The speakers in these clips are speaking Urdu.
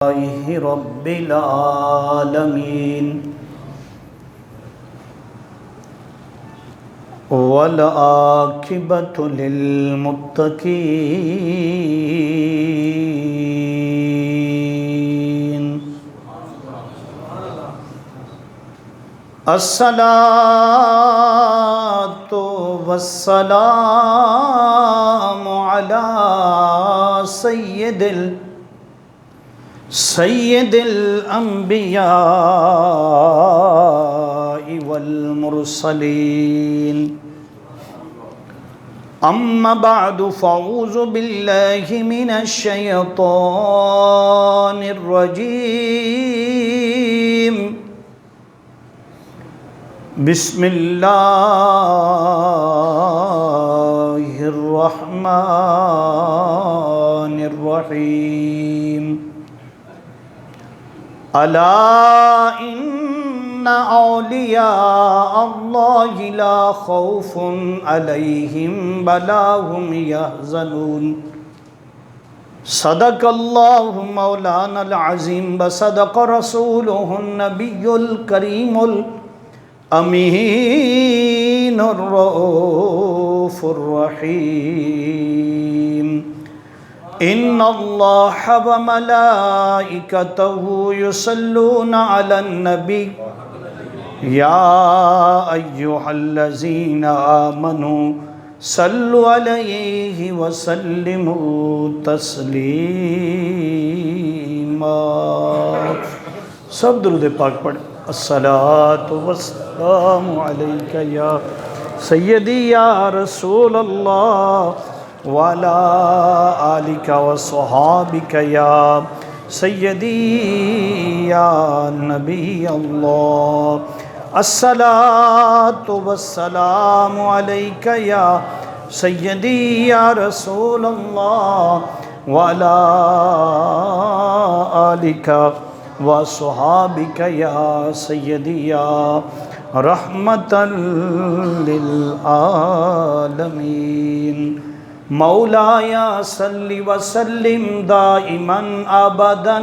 لله رب العالمين والعاقبة للمتقين الصلاة والسلام على سید الانبیاء والمرسلین اما بعد فاعوذ باللہ من الشیطان الرجیم بسم اللہ الرحمن الرحیم الا ان اولیاء اللہ لا خوف علیہم ولا هم يحزنون صدق اللہ مولانا العظیم وصدق رسولہ النبی الکریم الامین الرؤوف الرحیم ان اللہ وملائکتہ یصلون علی النبی یا ایہا الذین آمنوا صلوا علیہ وسلموا تسلیما۔ سب درود پاک پڑھیں۔ الصلاۃ والسلام علیک یا سیدی یا رسول اللہ وعلى آلك وصحابك يا سيدي يا نبي الله الصلاة والسلام عليك يا سيدي يا رسول الله وعلى آلك وصحابك يا سيدي يا رحمة للعالمين مولایا صلی وسلم دائما ابدا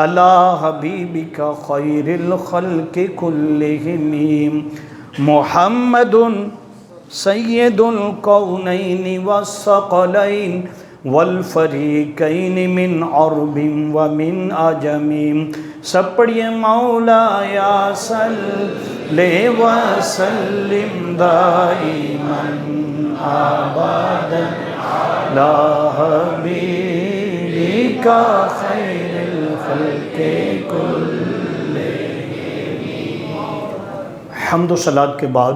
علی حبیبک خیر الخلق کلہم محمد سید الکونین والثقلین والفریقین من عرب ومن عجم۔ سب پڑھئے مولایا صلی وسلم دائما ابدا لا حبیبک خیر الخلق کلہم۔ حمد و صلوات کے بعد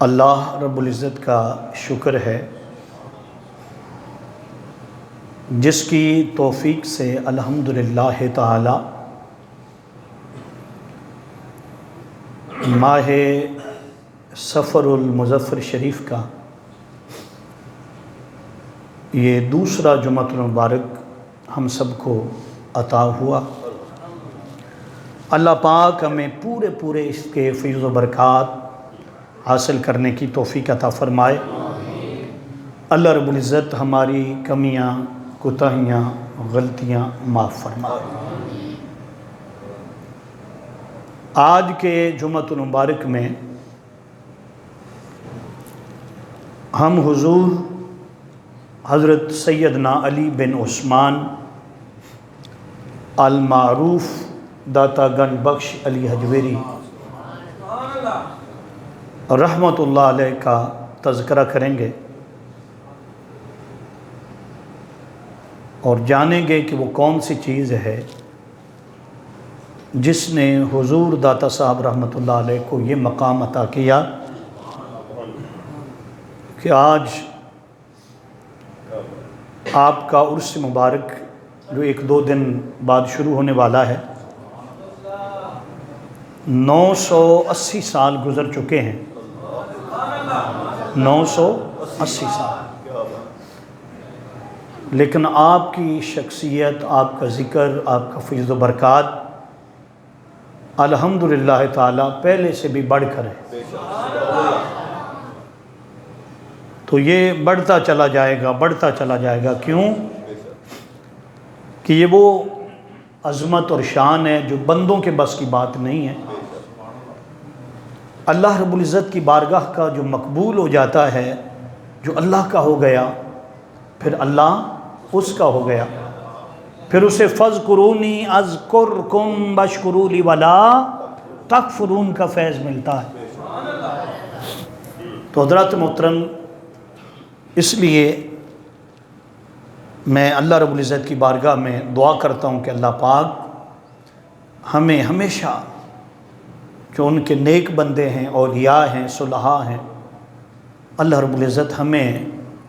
اللہ رب العزت کا شکر ہے جس کی توفیق سے الحمدللہ تعالی ماہ سفر المظفر شریف کا یہ دوسرا جمعۃ المبارک ہم سب کو عطا ہوا۔ اللہ پاک ہمیں پورے اس کے فیض و برکات حاصل کرنے کی توفیق عطا فرمائے۔ اللہ رب العزت ہماری کمیاں کوتاہیاں غلطیاں معاف فرمائے۔ آج کے جمعۃ المبارک میں ہم حضور حضرت سیدنا علی بن عثمان المعروف داتا گن بخش علی حجویری رحمۃ اللہ علیہ کا تذکرہ کریں گے اور جانیں گے کہ وہ کون سی چیز ہے جس نے حضور داتا صاحب رحمۃ اللہ علیہ کو یہ مقام عطا کیا کہ آج آپ کا عرس مبارک جو 1-2 دن بعد شروع ہونے والا ہے 980 سال گزر چکے ہیں۔ 980 سال، لیکن آپ کی شخصیت، آپ کا ذکر، آپ کا فیض و برکات الحمدللہ تعالی پہلے سے بھی بڑھ کر ہے۔ تو یہ بڑھتا چلا جائے گا، بڑھتا چلا جائے گا۔ کیوں؟ کہ یہ وہ عظمت اور شان ہے جو بندوں کے بس کی بات نہیں ہے۔ اللہ رب العزت کی بارگاہ کا جو مقبول ہو جاتا ہے، جو اللہ کا ہو گیا، پھر اللہ اس کا ہو گیا، پھر اسے فَاذْكُرُونِي أَذْكُرْكُمْ وَاشْكُرُوا لِي وَلَا تَكْفُرُونَ کا فیض ملتا ہے۔ تو حضرات محترم، اس لیے میں اللہ رب العزت کی بارگاہ میں دعا کرتا ہوں کہ اللہ پاک ہمیں ہمیشہ جو ان کے نیک بندے ہیں، اولیاء ہیں، صلحاء ہیں، اللہ رب العزت ہمیں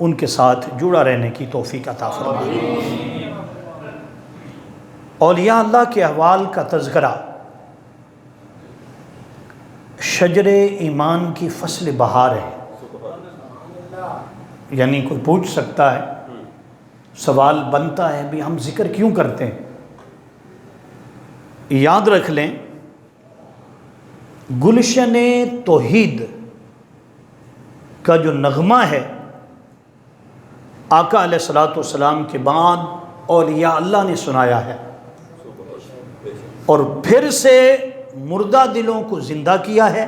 ان کے ساتھ جڑا رہنے کی توفیق عطا فرمائے۔ اولیاء اللہ کے احوال کا تذکرہ شجر ایمان کی فصل بہار ہے۔ یعنی کوئی پوچھ سکتا ہے، سوال بنتا ہے بھی ہم ذکر کیوں کرتے ہیں؟ یاد رکھ لیں، گلشن توحید کا جو نغمہ ہے، آقا علیہ الصلوۃ والسلام کے بعد اولیاء اللہ نے سنایا ہے، اور پھر سے مردہ دلوں کو زندہ کیا ہے،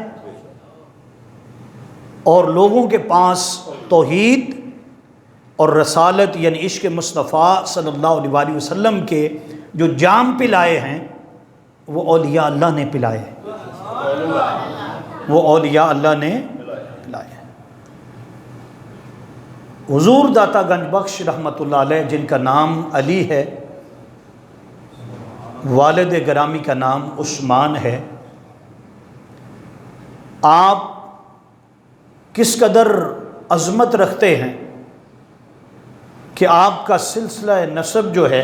اور لوگوں کے پاس توحید اور رسالت یعنی عشق مصطفیٰ صلی اللہ علیہ وسلم کے جو جام پلائے ہیں وہ اولیاء اللہ نے پلائے ہیں، وہ اولیاء اللہ نے پلائے ہیں۔ حضور داتا گنج بخش رحمۃ اللہ علیہ، جن کا نام علی ہے، والد گرامی کا نام عثمان ہے، آپ کس قدر عظمت رکھتے ہیں کہ آپ کا سلسلہ نسب جو ہے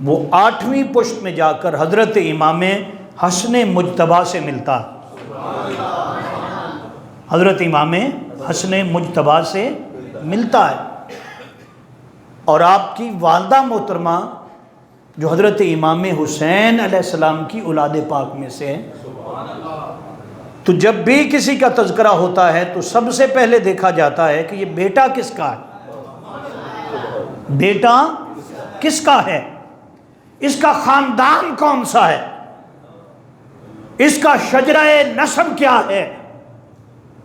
وہ 8ویں پشت میں جا کر حضرت امام حسن مجتبیٰ سے ملتا ہے، حضرت امام حسن مجتبیٰ سے ملتا ہے، اور آپ کی والدہ محترمہ جو حضرت امام حسین علیہ السلام کی اولاد پاک میں سے ہے۔ تو جب بھی کسی کا تذکرہ ہوتا ہے تو سب سے پہلے دیکھا جاتا ہے کہ یہ بیٹا کس کا ہے، بیٹا کس کا ہے، اس کا خاندان کون سا ہے، اس کا شجرہ نسب کیا ہے۔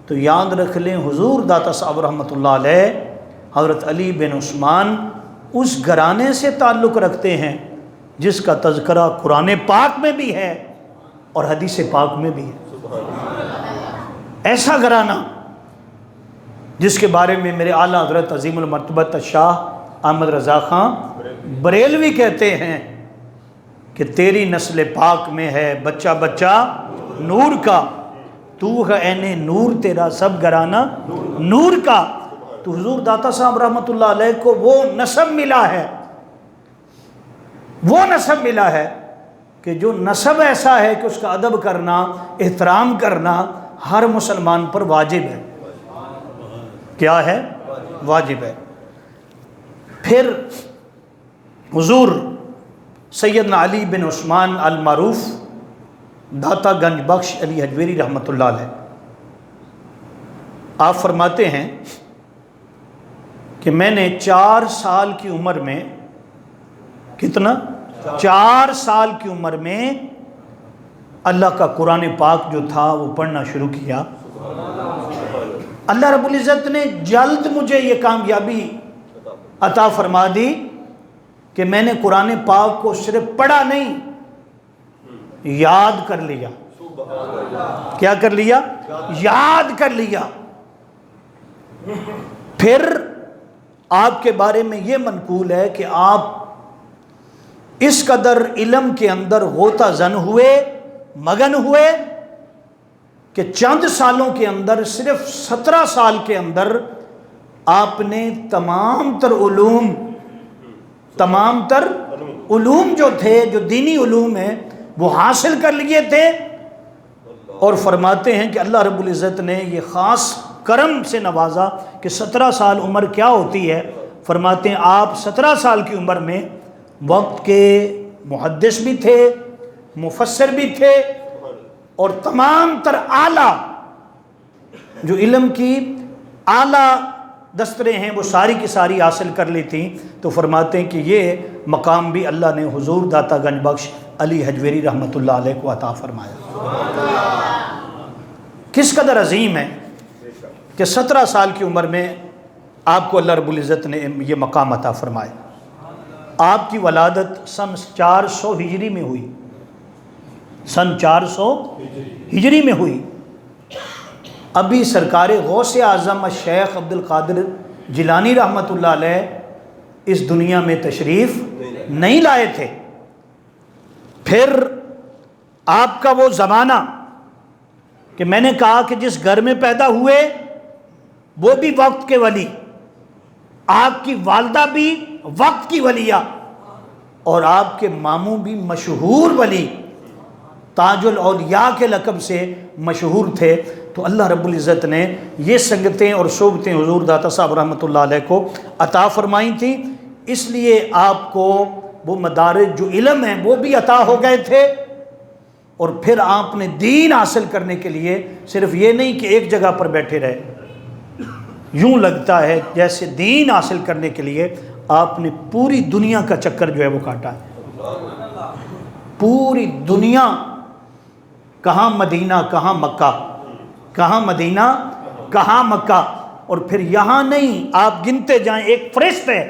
تو یاد رکھ لیں، حضور داتا صاحب رحمۃ اللہ علیہ حضرت علی بن عثمان اس گھرانے سے تعلق رکھتے ہیں جس کا تذکرہ قرآن پاک میں بھی ہے اور حدیث پاک میں بھی ہے۔ ایسا گھرانہ جس کے بارے میں میرے اعلیٰ حضرت عظیم المرتبہ شاہ احمد رضا خان بریلوی کہتے ہیں کہ تیری نسل پاک میں ہے بچہ بچہ نور کا، تو ہے عین نور تیرا سب گھرانہ نور کا۔ تو حضور داتا صاحب رحمۃ اللہ علیہ کو وہ نسب ملا ہے، وہ نسب ملا ہے کہ جو نسب ایسا ہے کہ اس کا ادب کرنا، احترام کرنا ہر مسلمان پر واجب ہے۔ کیا ہے؟ واجب ہے۔ پھر حضور سیدنا علی بن عثمان المعروف داتا گنج بخش علی حجویری رحمۃ اللہ علیہ، آپ فرماتے ہیں کہ میں نے 4 سال کی عمر میں، کتنا؟ 4 سال کی عمر میں اللہ کا قرآن پاک جو تھا وہ پڑھنا شروع کیا۔ اللہ رب العزت نے جلد مجھے یہ کامیابی عطا فرما دی کہ میں نے قرآن پاک کو صرف پڑھا نہیں، یاد کر لیا۔ کیا کر لیا؟ یاد کر لیا۔ پھر آپ کے بارے میں یہ منقول ہے کہ آپ اس قدر علم کے اندر غوطہ زن ہوئے، مگن ہوئے کہ چند سالوں کے اندر، صرف 17 سال کے اندر آپ نے تمام تر علوم جو تھے، جو دینی علوم ہیں، وہ حاصل کر لیے تھے۔ اور فرماتے ہیں کہ اللہ رب العزت نے یہ خاص کرم سے نوازا کہ 17 سال عمر کیا ہوتی ہے؟ فرماتے ہیں آپ 17 سال کی عمر میں وقت کے محدث بھی تھے، مفسر بھی تھے، اور تمام تر اعلیٰ جو علم کی اعلیٰ دستریں ہیں وہ ساری کی ساری حاصل کر لی تھیں، تو فرماتے ہیں کہ یہ مقام بھی اللہ نے حضور داتا گنج بخش علی حجویری رحمۃ اللہ علیہ کو عطا فرمایا۔ کس قدر عظیم ہے کہ 17 سال کی عمر میں آپ کو اللہ رب العزت نے یہ مقام عطا فرمایا۔ آپ کی ولادت سن 400 ہجری میں ہوئی، سن 400 ہجری میں ہوئی۔ ابھی سرکار غوث اعظم شیخ عبد القادر جیلانی رحمۃ اللہ علیہ اس دنیا میں تشریف نہیں لائے تھے۔ پھر آپ کا وہ زمانہ کہ میں نے کہا کہ جس گھر میں پیدا ہوئے وہ بھی وقت کے ولی، آپ کی والدہ بھی وقت کی ولیہ، اور آپ کے ماموں بھی مشہور ولی تاج الاولیاء کے لقب سے مشہور تھے۔ تو اللہ رب العزت نے یہ سنگتیں اور صحبتیں حضور داتا صاحب رحمۃ اللہ علیہ کو عطا فرمائی تھیں، اس لیے آپ کو وہ مدارج جو علم ہیں وہ بھی عطا ہو گئے تھے۔ اور پھر آپ نے دین حاصل کرنے کے لیے صرف یہ نہیں کہ ایک جگہ پر بیٹھے رہے، یوں لگتا ہے جیسے دین حاصل کرنے کے لیے آپ نے پوری دنیا کا چکر جو ہے وہ کاٹا ہے۔ پوری دنیا، کہاں مدینہ کہاں مکہ، کہاں مدینہ کہاں مکہ، اور پھر یہاں نہیں، آپ گنتے جائیں، ایک فہرست ہے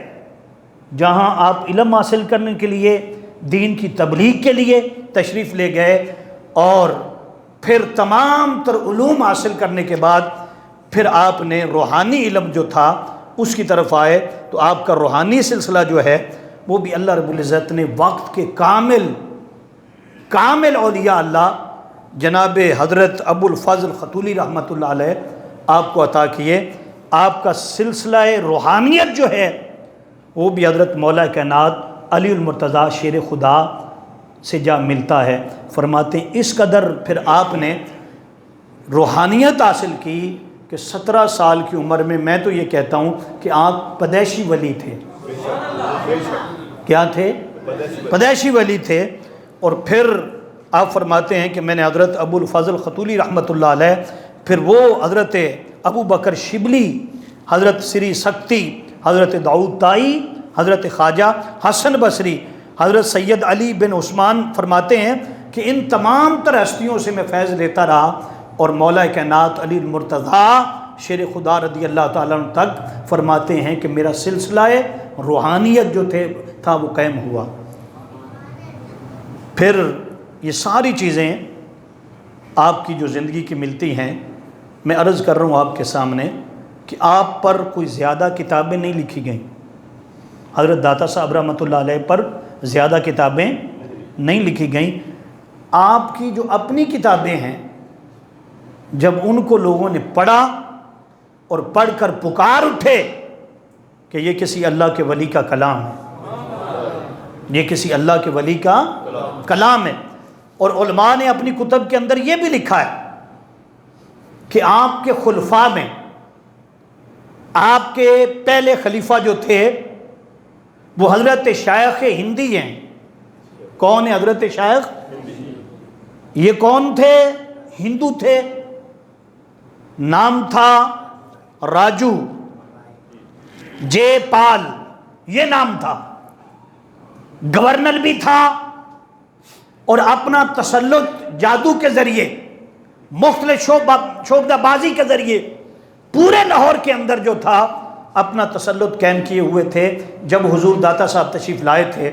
جہاں آپ علم حاصل کرنے کے لیے، دین کی تبلیغ کے لیے تشریف لے گئے، اور پھر تمام تر علوم حاصل کرنے کے بعد پھر آپ نے روحانی علم جو تھا اس کی طرف آئے۔ تو آپ کا روحانی سلسلہ جو ہے وہ بھی اللہ رب العزت نے وقت کے کامل اولیاء اللہ جناب حضرت ابو الفضل خطولی رحمۃ اللہ علیہ آپ کو عطا کیے۔ آپ کا سلسلہ روحانیت جو ہے وہ بھی حضرت مولا کائنات علی المرتضیٰ شیر خدا سے جا ملتا ہے۔ فرماتے ہیں اس قدر پھر آپ نے روحانیت حاصل کی کہ 17 سال کی عمر میں میں تو یہ کہتا ہوں کہ آپ پیدائشی ولی تھے۔ کیا تھے؟ پیدائشی ولی تھے۔ اور پھر آپ فرماتے ہیں کہ میں نے حضرت ابو الفضل خطولی رحمۃ اللہ علیہ، پھر وہ حضرت ابو بکر شبلی، حضرت سری سکتی، حضرت داؤد طائی، حضرت خواجہ حسن بصری، حضرت سید علی بن عثمان فرماتے ہیں کہ ان تمام تر ہستیوں سے میں فیض لیتا رہا، اور مولا کائنات علی المرتضیٰ شیر خدا رضی اللہ تعالیٰ عنہ تک فرماتے ہیں کہ میرا سلسلہ روحانیت جو تھا وہ قائم ہوا۔ پھر یہ ساری چیزیں آپ کی جو زندگی کی ملتی ہیں، میں عرض کر رہا ہوں آپ کے سامنے کہ آپ پر کوئی زیادہ کتابیں نہیں لکھی گئیں، حضرت داتا صاحب رحمۃ اللہ علیہ پر زیادہ کتابیں نہیں لکھی گئیں۔ آپ کی جو اپنی کتابیں ہیں، جب ان کو لوگوں نے پڑھا اور پڑھ کر پکار اٹھے کہ یہ کسی اللہ کے ولی کا کلام ہے، یہ کسی اللہ کے ولی کا کلام ہے، اور علماء نے اپنی کتب کے اندر یہ بھی لکھا ہے کہ آپ کے خلفاء میں آپ کے پہلے خلیفہ جو تھے وہ حضرت شیخ ہندی ہیں۔ کون ہے حضرت شیخ؟ یہ کون تھے؟ ہندو تھے، نام تھا راجو جے پال، یہ نام تھا، گورنر بھی تھا، اور اپنا تسلط جادو کے ذریعے، مختلف شعبہ بازی کے ذریعے پورے لاہور کے اندر جو تھا اپنا تسلط قائم کیے ہوئے تھے۔ جب حضور داتا صاحب تشریف لائے تھے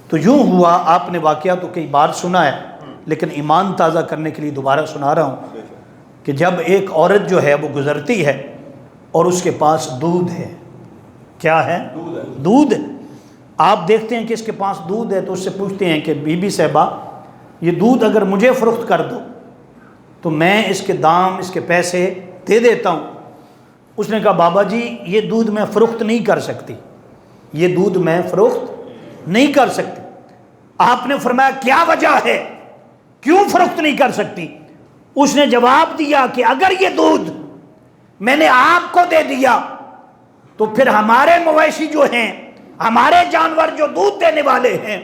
تو یوں ہوا، آپ نے واقعہ تو کئی بار سنا ہے لیکن ایمان تازہ کرنے کے لیے دوبارہ سنا رہا ہوں کہ جب ایک عورت جو ہے وہ گزرتی ہے اور اس کے پاس دودھ ہے، کیا ہے؟ دودھ۔ آپ دیکھتے ہیں کہ اس کے پاس دودھ ہے تو اس سے پوچھتے ہیں کہ بی بی صاحبہ یہ دودھ اگر مجھے فروخت کر دو تو میں اس کے دام، اس کے پیسے دے دیتا ہوں۔ اس نے کہا بابا جی یہ دودھ میں فروخت نہیں کر سکتی، یہ دودھ میں فروخت نہیں کر سکتی۔ آپ نے فرمایا کیا وجہ ہے، کیوں فروخت نہیں کر سکتی؟ اس نے جواب دیا کہ اگر یہ دودھ میں نے آپ کو دے دیا تو پھر ہمارے مویشی جو ہیں، ہمارے جانور جو دودھ دینے والے ہیں،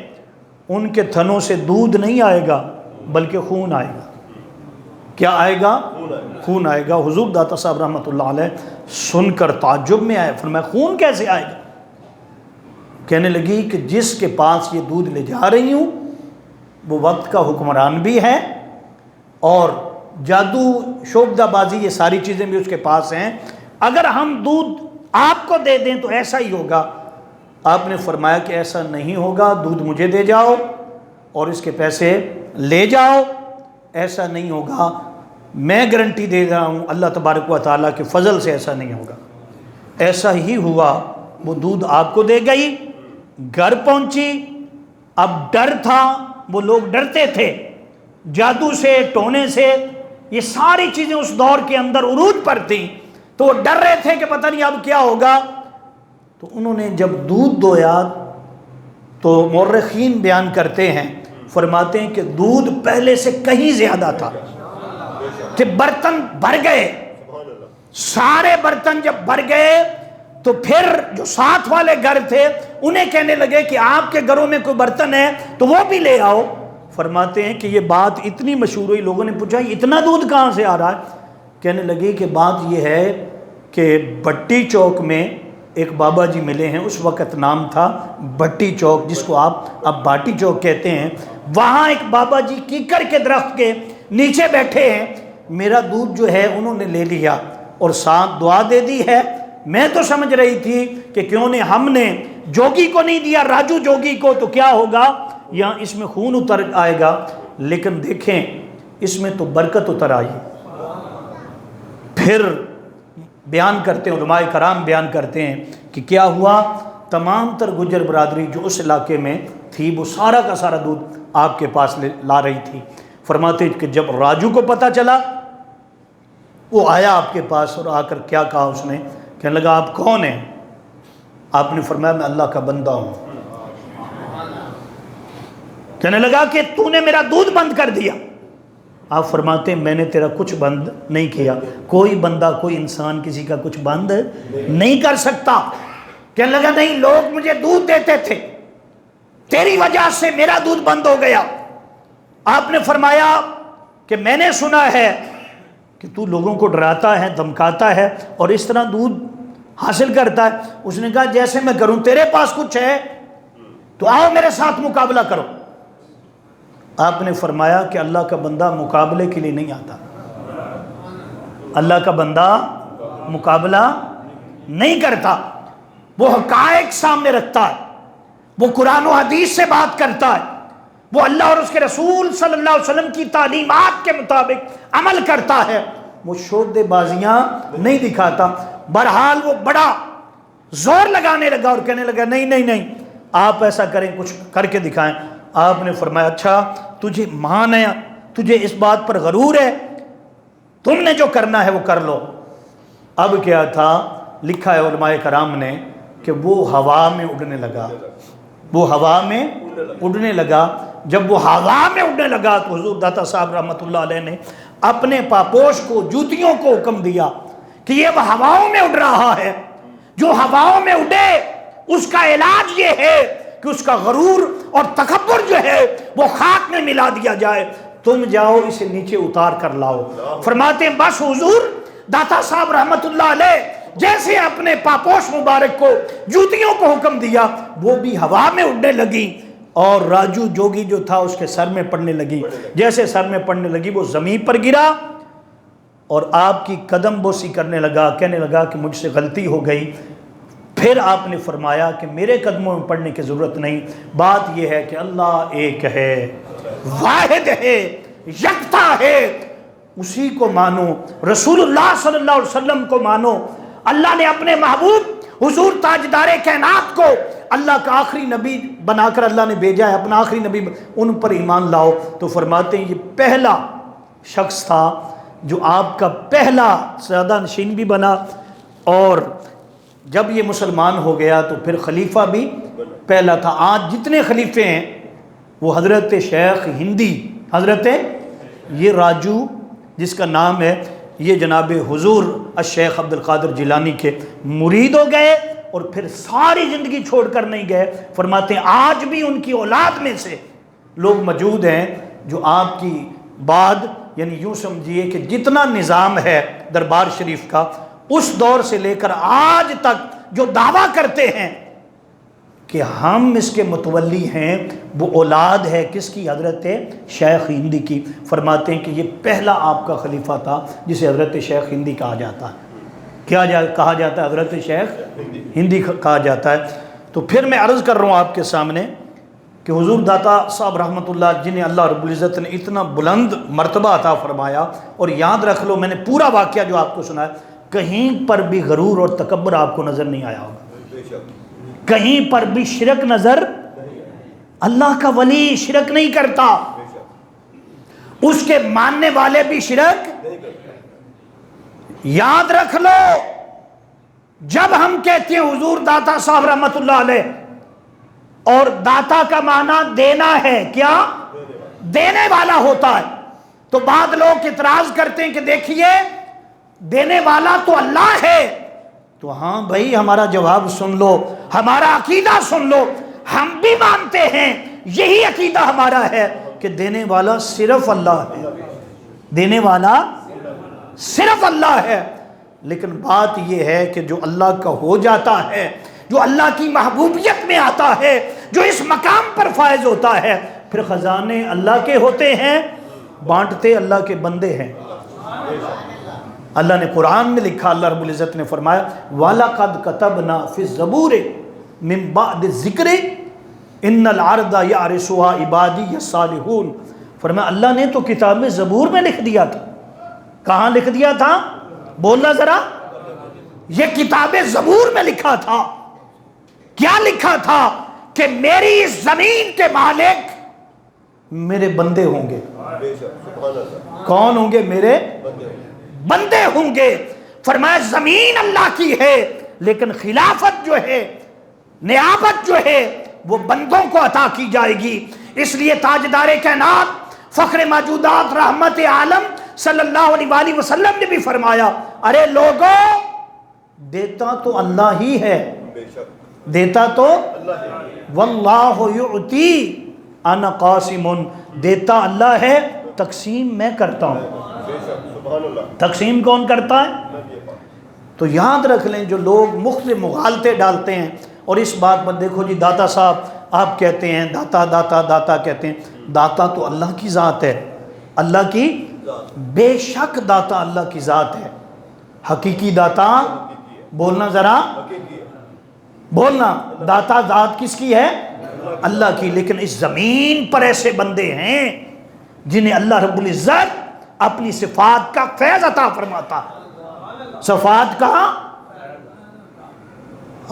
ان کے تھنوں سے دودھ نہیں آئے گا بلکہ خون آئے گا۔ کیا آئے گا؟ خون آئے گا۔ حضور داتا صاحب رحمۃ اللہ علیہ سن کر تعجب میں آئے، فرمایا خون کیسے آئے گا؟ کہنے لگی کہ جس کے پاس یہ دودھ لے جا رہی ہوں وہ وقت کا حکمران بھی ہے، اور جادو، شعبدہ بازی، یہ ساری چیزیں بھی اس کے پاس ہیں، اگر ہم دودھ آپ کو دے دیں تو ایسا ہی ہوگا۔ آپ نے فرمایا کہ ایسا نہیں ہوگا، دودھ مجھے دے جاؤ اور اس کے پیسے لے جاؤ، ایسا نہیں ہوگا، میں گارنٹی دے رہا ہوں اللہ تبارک و تعالیٰ کے فضل سے ایسا نہیں ہوگا۔ ایسا ہی ہوا، وہ دودھ آپ کو دے گئی، گھر پہنچی۔ اب ڈر تھا، وہ لوگ ڈرتے تھے جادو سے، ٹونے سے، یہ ساری چیزیں اس دور کے اندر عروج پر تھیں، تو وہ ڈر رہے تھے کہ پتہ نہیں اب کیا ہوگا۔ تو انہوں نے جب دودھ دویا تو مورخین بیان کرتے ہیں، فرماتے ہیں کہ دودھ پہلے سے کہیں زیادہ تھا، کہ برتن بھر گئے، سارے برتن جب بھر گئے تو پھر جو ساتھ والے گھر تھے انہیں کہنے لگے کہ آپ کے گھروں میں کوئی برتن ہے تو وہ بھی لے آؤ۔ فرماتے ہیں کہ یہ بات اتنی مشہور ہوئی، لوگوں نے پوچھا اتنا دودھ کہاں سے آ رہا ہے؟ کہنے لگے کہ بات یہ ہے کہ بٹی چوک میں ایک بابا جی ملے ہیں، اس وقت نام تھا بٹی چوک، جس کو آپ اب باٹی چوک کہتے ہیں۔ وہاں ایک بابا جی کیکر کے درخت کے نیچے بیٹھے ہیں، میرا دودھ جو ہے انہوں نے لے لیا اور ساتھ دعا دے دی ہے۔ میں تو سمجھ رہی تھی کہ کیوں نے ہم نے جوگی کو نہیں دیا، راجو جوگی کو، تو کیا ہوگا، یا اس میں خون اتر آئے گا، لیکن دیکھیں اس میں تو برکت اتر آئی۔ پھر بیان کرتے ہیں علماء کرام، بیان کرتے ہیں کہ کیا ہوا، تمام تر گجر برادری جو اس علاقے میں تھی وہ سارا کا سارا دودھ آپ کے پاس لا رہی تھی۔ فرماتے کہ جب راجو کو پتہ چلا، وہ آیا آپ کے پاس اور آ کر کیا کہا اس نے، کہنے لگا آپ کون ہیں؟ آپ نے فرمایا میں اللہ کا بندہ ہوں۔ کہنے لگا کہ تو نے میرا دودھ بند کر دیا۔ آپ فرماتے ہیں میں نے تیرا کچھ بند نہیں کیا، کوئی بندہ، کوئی انسان کسی کا کچھ بند نہیں کر سکتا۔ کہنے لگا نہیں، لوگ مجھے دودھ دیتے تھے، تیری وجہ سے میرا دودھ بند ہو گیا۔ آپ نے فرمایا کہ میں نے سنا ہے کہ تو لوگوں کو ڈراتا ہے، دھمکاتا ہے اور اس طرح دودھ حاصل کرتا ہے۔ اس نے کہا جیسے میں کروں، تیرے پاس کچھ ہے تو آؤ میرے ساتھ مقابلہ کرو۔ آپ نے فرمایا کہ اللہ کا بندہ مقابلے کے لیے نہیں آتا، اللہ کا بندہ مقابلہ نہیں کرتا، وہ حقائق سامنے رکھتا ہے، وہ قرآن و حدیث سے بات کرتا ہے، وہ اللہ اور اس کے رسول صلی اللہ علیہ وسلم کی تعلیمات کے مطابق عمل کرتا ہے، وہ شعبدے بازیاں نہیں دکھاتا۔ بہرحال وہ بڑا زور لگانے لگا اور کہنے لگا نہیں نہیں نہیں، آپ ایسا کریں، کچھ کر کے دکھائیں۔ آپ نے فرمایا اچھا تجھے مان ہے، تجھے اس بات پر غرور ہے، تم نے جو کرنا ہے وہ کر لو۔ اب کیا تھا، لکھا ہے علماء کرام نے کہ وہ ہوا میں اڑنے لگا، وہ ہوا میں اڑنے لگا۔ جب وہ ہوا میں اڑنے لگا تو حضور داتا صاحب رحمۃ اللہ علیہ نے اپنے پاپوش کو، جوتیوں کو حکم دیا کہ یہ وہ ہواؤں میں اڑ رہا ہے، جو ہواؤں میں اڑے اس کا علاج یہ ہے کہ اس کا غرور اور تکبر جو ہے وہ خاک میں ملا دیا جائے، تم جاؤ اسے نیچے اتار کر لاؤ۔ فرماتے ہیں بس حضور داتا صاحب رحمت اللہ علیہ جیسے اپنے پاپوش مبارک کو، جوتیوں کو حکم دیا، وہ بھی ہوا میں اڑنے لگی اور راجو جوگی جو تھا اس کے سر میں پڑنے لگی۔ جیسے سر میں پڑنے لگی وہ زمین پر گرا اور آپ کی قدم بوسی کرنے لگا، کہنے لگا کہ مجھ سے غلطی ہو گئی۔ پھر آپ نے فرمایا کہ میرے قدموں میں پڑنے کی ضرورت نہیں، بات یہ ہے کہ اللہ ایک ہے، واحد ہے، یکتا ہے، اسی کو مانو، رسول اللہ صلی اللہ علیہ وسلم کو مانو۔ اللہ نے اپنے محبوب حضور تاجدار کائنات کو اللہ کا آخری نبی بنا کر اللہ نے بھیجا ہے، اپنا آخری نبی، ان پر ایمان لاؤ۔ تو فرماتے ہیں یہ پہلا شخص تھا جو آپ کا پہلا سیادہ نشین بھی بنا، اور جب یہ مسلمان ہو گیا تو پھر خلیفہ بھی پہلا تھا۔ آج جتنے خلیفے ہیں وہ حضرت شیخ ہندی، حضرت یہ راجو جس کا نام ہے، یہ جناب حضور الشیخ عبد القادر جیلانی کے مرید ہو گئے اور پھر ساری زندگی چھوڑ کر نہیں گئے۔ فرماتے ہیں آج بھی ان کی اولاد میں سے لوگ موجود ہیں جو آپ کی بعد یعنی یوں سمجھیے کہ جتنا نظام ہے دربار شریف کا اس دور سے لے کر آج تک جو دعویٰ کرتے ہیں کہ ہم اس کے متولی ہیں، وہ اولاد ہے کس کی؟ حضرت شیخ ہندی کی۔ فرماتے ہیں کہ یہ پہلا آپ کا خلیفہ تھا جسے حضرت شیخ ہندی کہا جاتا ہے۔ کہا جاتا ہے حضرت شیخ ہندی کہا جاتا ہے۔ تو پھر میں عرض کر رہا ہوں آپ کے سامنے کہ حضور داتا صاحب رحمۃ اللہ جنہیں اللہ رب العزت نے اتنا بلند مرتبہ عطا فرمایا، اور یاد رکھ لو میں نے پورا واقعہ جو آپ کو سنایا، کہیں پر بھی غرور اور تکبر آپ کو نظر نہیں آیا ہوگا، کہیں پر بھی شرک نظر، اللہ کا ولی شرک نہیں کرتا، اس کے ماننے والے بھی شرک۔ یاد رکھ لو، جب ہم کہتے ہیں حضور داتا صاحب رحمۃ اللہ علیہ، اور داتا کا معنی دینا ہے، کیا؟ دینے والا ہوتا ہے، تو بعض لوگ اعتراض کرتے ہیں کہ دیکھیے دینے والا تو اللہ ہے۔ تو ہاں بھائی ہمارا جواب سن لو، ہمارا عقیدہ سن لو، ہم بھی مانتے ہیں، یہی عقیدہ ہمارا ہے کہ دینے والا صرف اللہ ہے، دینے والا صرف اللہ ہے۔ لیکن بات یہ ہے کہ جو اللہ کا ہو جاتا ہے، جو اللہ کی محبوبیت میں آتا ہے، جو اس مقام پر فائز ہوتا ہے، پھر خزانے اللہ کے ہوتے ہیں، بانٹتے اللہ کے بندے ہیں۔ اللہ نے قرآن میں لکھا، اللہ رب العزت نے فرمایا وَلَقَدْ كَتَبْنَا فِي الزَّبُورِ مِن بَعْدِ الذِّكْرِ إِنَّ الْأَرْضَ يَرِثُهَا عِبَادِيَّ الصَّالِحُونَ۔ فرمایا اللہ نے تو کتاب میں زبور میں لکھ دیا تھا۔ کہاں لکھ دیا تھا؟ بولنا ذرا، یہ کتاب زبور میں لکھا تھا۔ کیا لکھا تھا؟ کہ میری اس زمین کے مالک میرے بندے ہوں گے۔ کون ہوں گے؟ میرے بندے ہوں گے۔ فرمایا زمین اللہ کی ہے، لیکن خلافت جو ہے، نیابت جو ہے، وہ بندوں کو عطا کی جائے گی۔ اس لیے تاجدار کائنات فخر موجودات رحمت عالم صلی اللہ علیہ وآلہ وسلم نے بھی فرمایا، ارے لوگوں، دیتا تو اللہ ہی ہے، دیتا تو واللہ یعطی انا قاسم، دیتا اللہ ہے، تقسیم میں کرتا ہوں۔ تقسیم کون کرتا ہے؟ تو یاد رکھ لیں جو لوگ مختلف مغالطے ڈالتے ہیں، اور اس بات پر دیکھو جی داتا صاحب آپ کہتے ہیں داتا داتا داتا کہتے ہیں، داتا تو اللہ کی ذات ہے، اللہ کی، بے شک داتا اللہ کی ذات ہے۔ حقیقی داتا، بولنا ذرا، بولنا، داتا ذات کس کی ہے؟ اللہ کی۔ لیکن اس زمین پر ایسے بندے ہیں جنہیں اللہ رب العزت اپنی صفات کا فیض عطا فرماتا ہے، صفات کا۔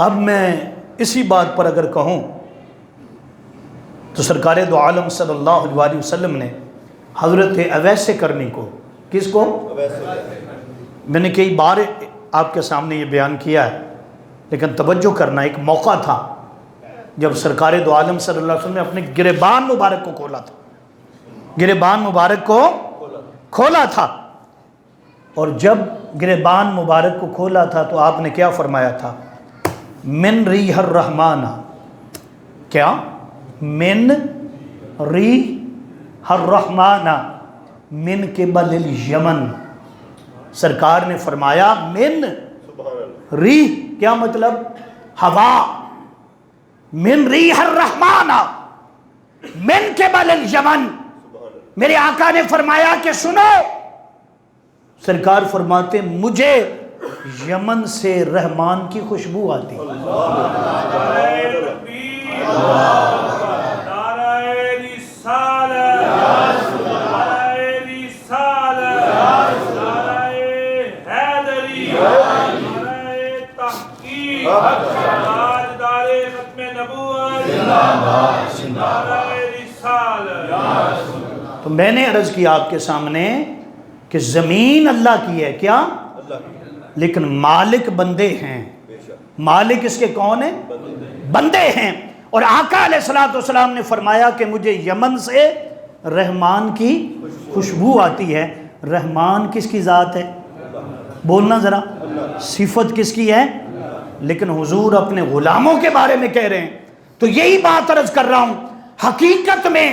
اب میں اسی بات پر اگر کہوں تو سرکار دو عالم صلی اللہ علیہ وسلم نے حضرت اویس کرنی کو، کس کو؟ میں نے کئی بار آپ کے سامنے یہ بیان کیا ہے، لیکن توجہ کرنا، ایک موقع تھا جب سرکار دو عالم صلی اللہ علیہ وسلم نے اپنے گریبان مبارک کو کھولا تھا، گریبان مبارک کو کھولا تھا، اور جب گریبان مبارک کو کھولا تھا تو آپ نے کیا فرمایا تھا؟ من ریح الرحمن، کیا؟ من ریح الرحمن من قبل الیمن۔ سرکار نے فرمایا من ریح، کیا مطلب؟ ہوا، من ریح الرحمن من قبل الیمن۔ میرے آقا نے فرمایا کہ سنو، سرکار فرماتے مجھے یمن سے رحمان کی خوشبو آتی۔ تو میں نے عرض کیا آپ کے سامنے کہ زمین اللہ کی ہے، کیا؟ لیکن مالک بندے ہیں۔ مالک اس کے کون ہیں؟ بندے ہیں۔ اور آقا علیہ السلام نے فرمایا کہ مجھے یمن سے رحمان کی خوشبو آتی ہے۔ رحمان کس کی ذات ہے؟ بولنا ذرا، صفت کس کی ہے؟ لیکن حضور اپنے غلاموں کے بارے میں کہہ رہے ہیں۔ تو یہی بات عرض کر رہا ہوں، حقیقت میں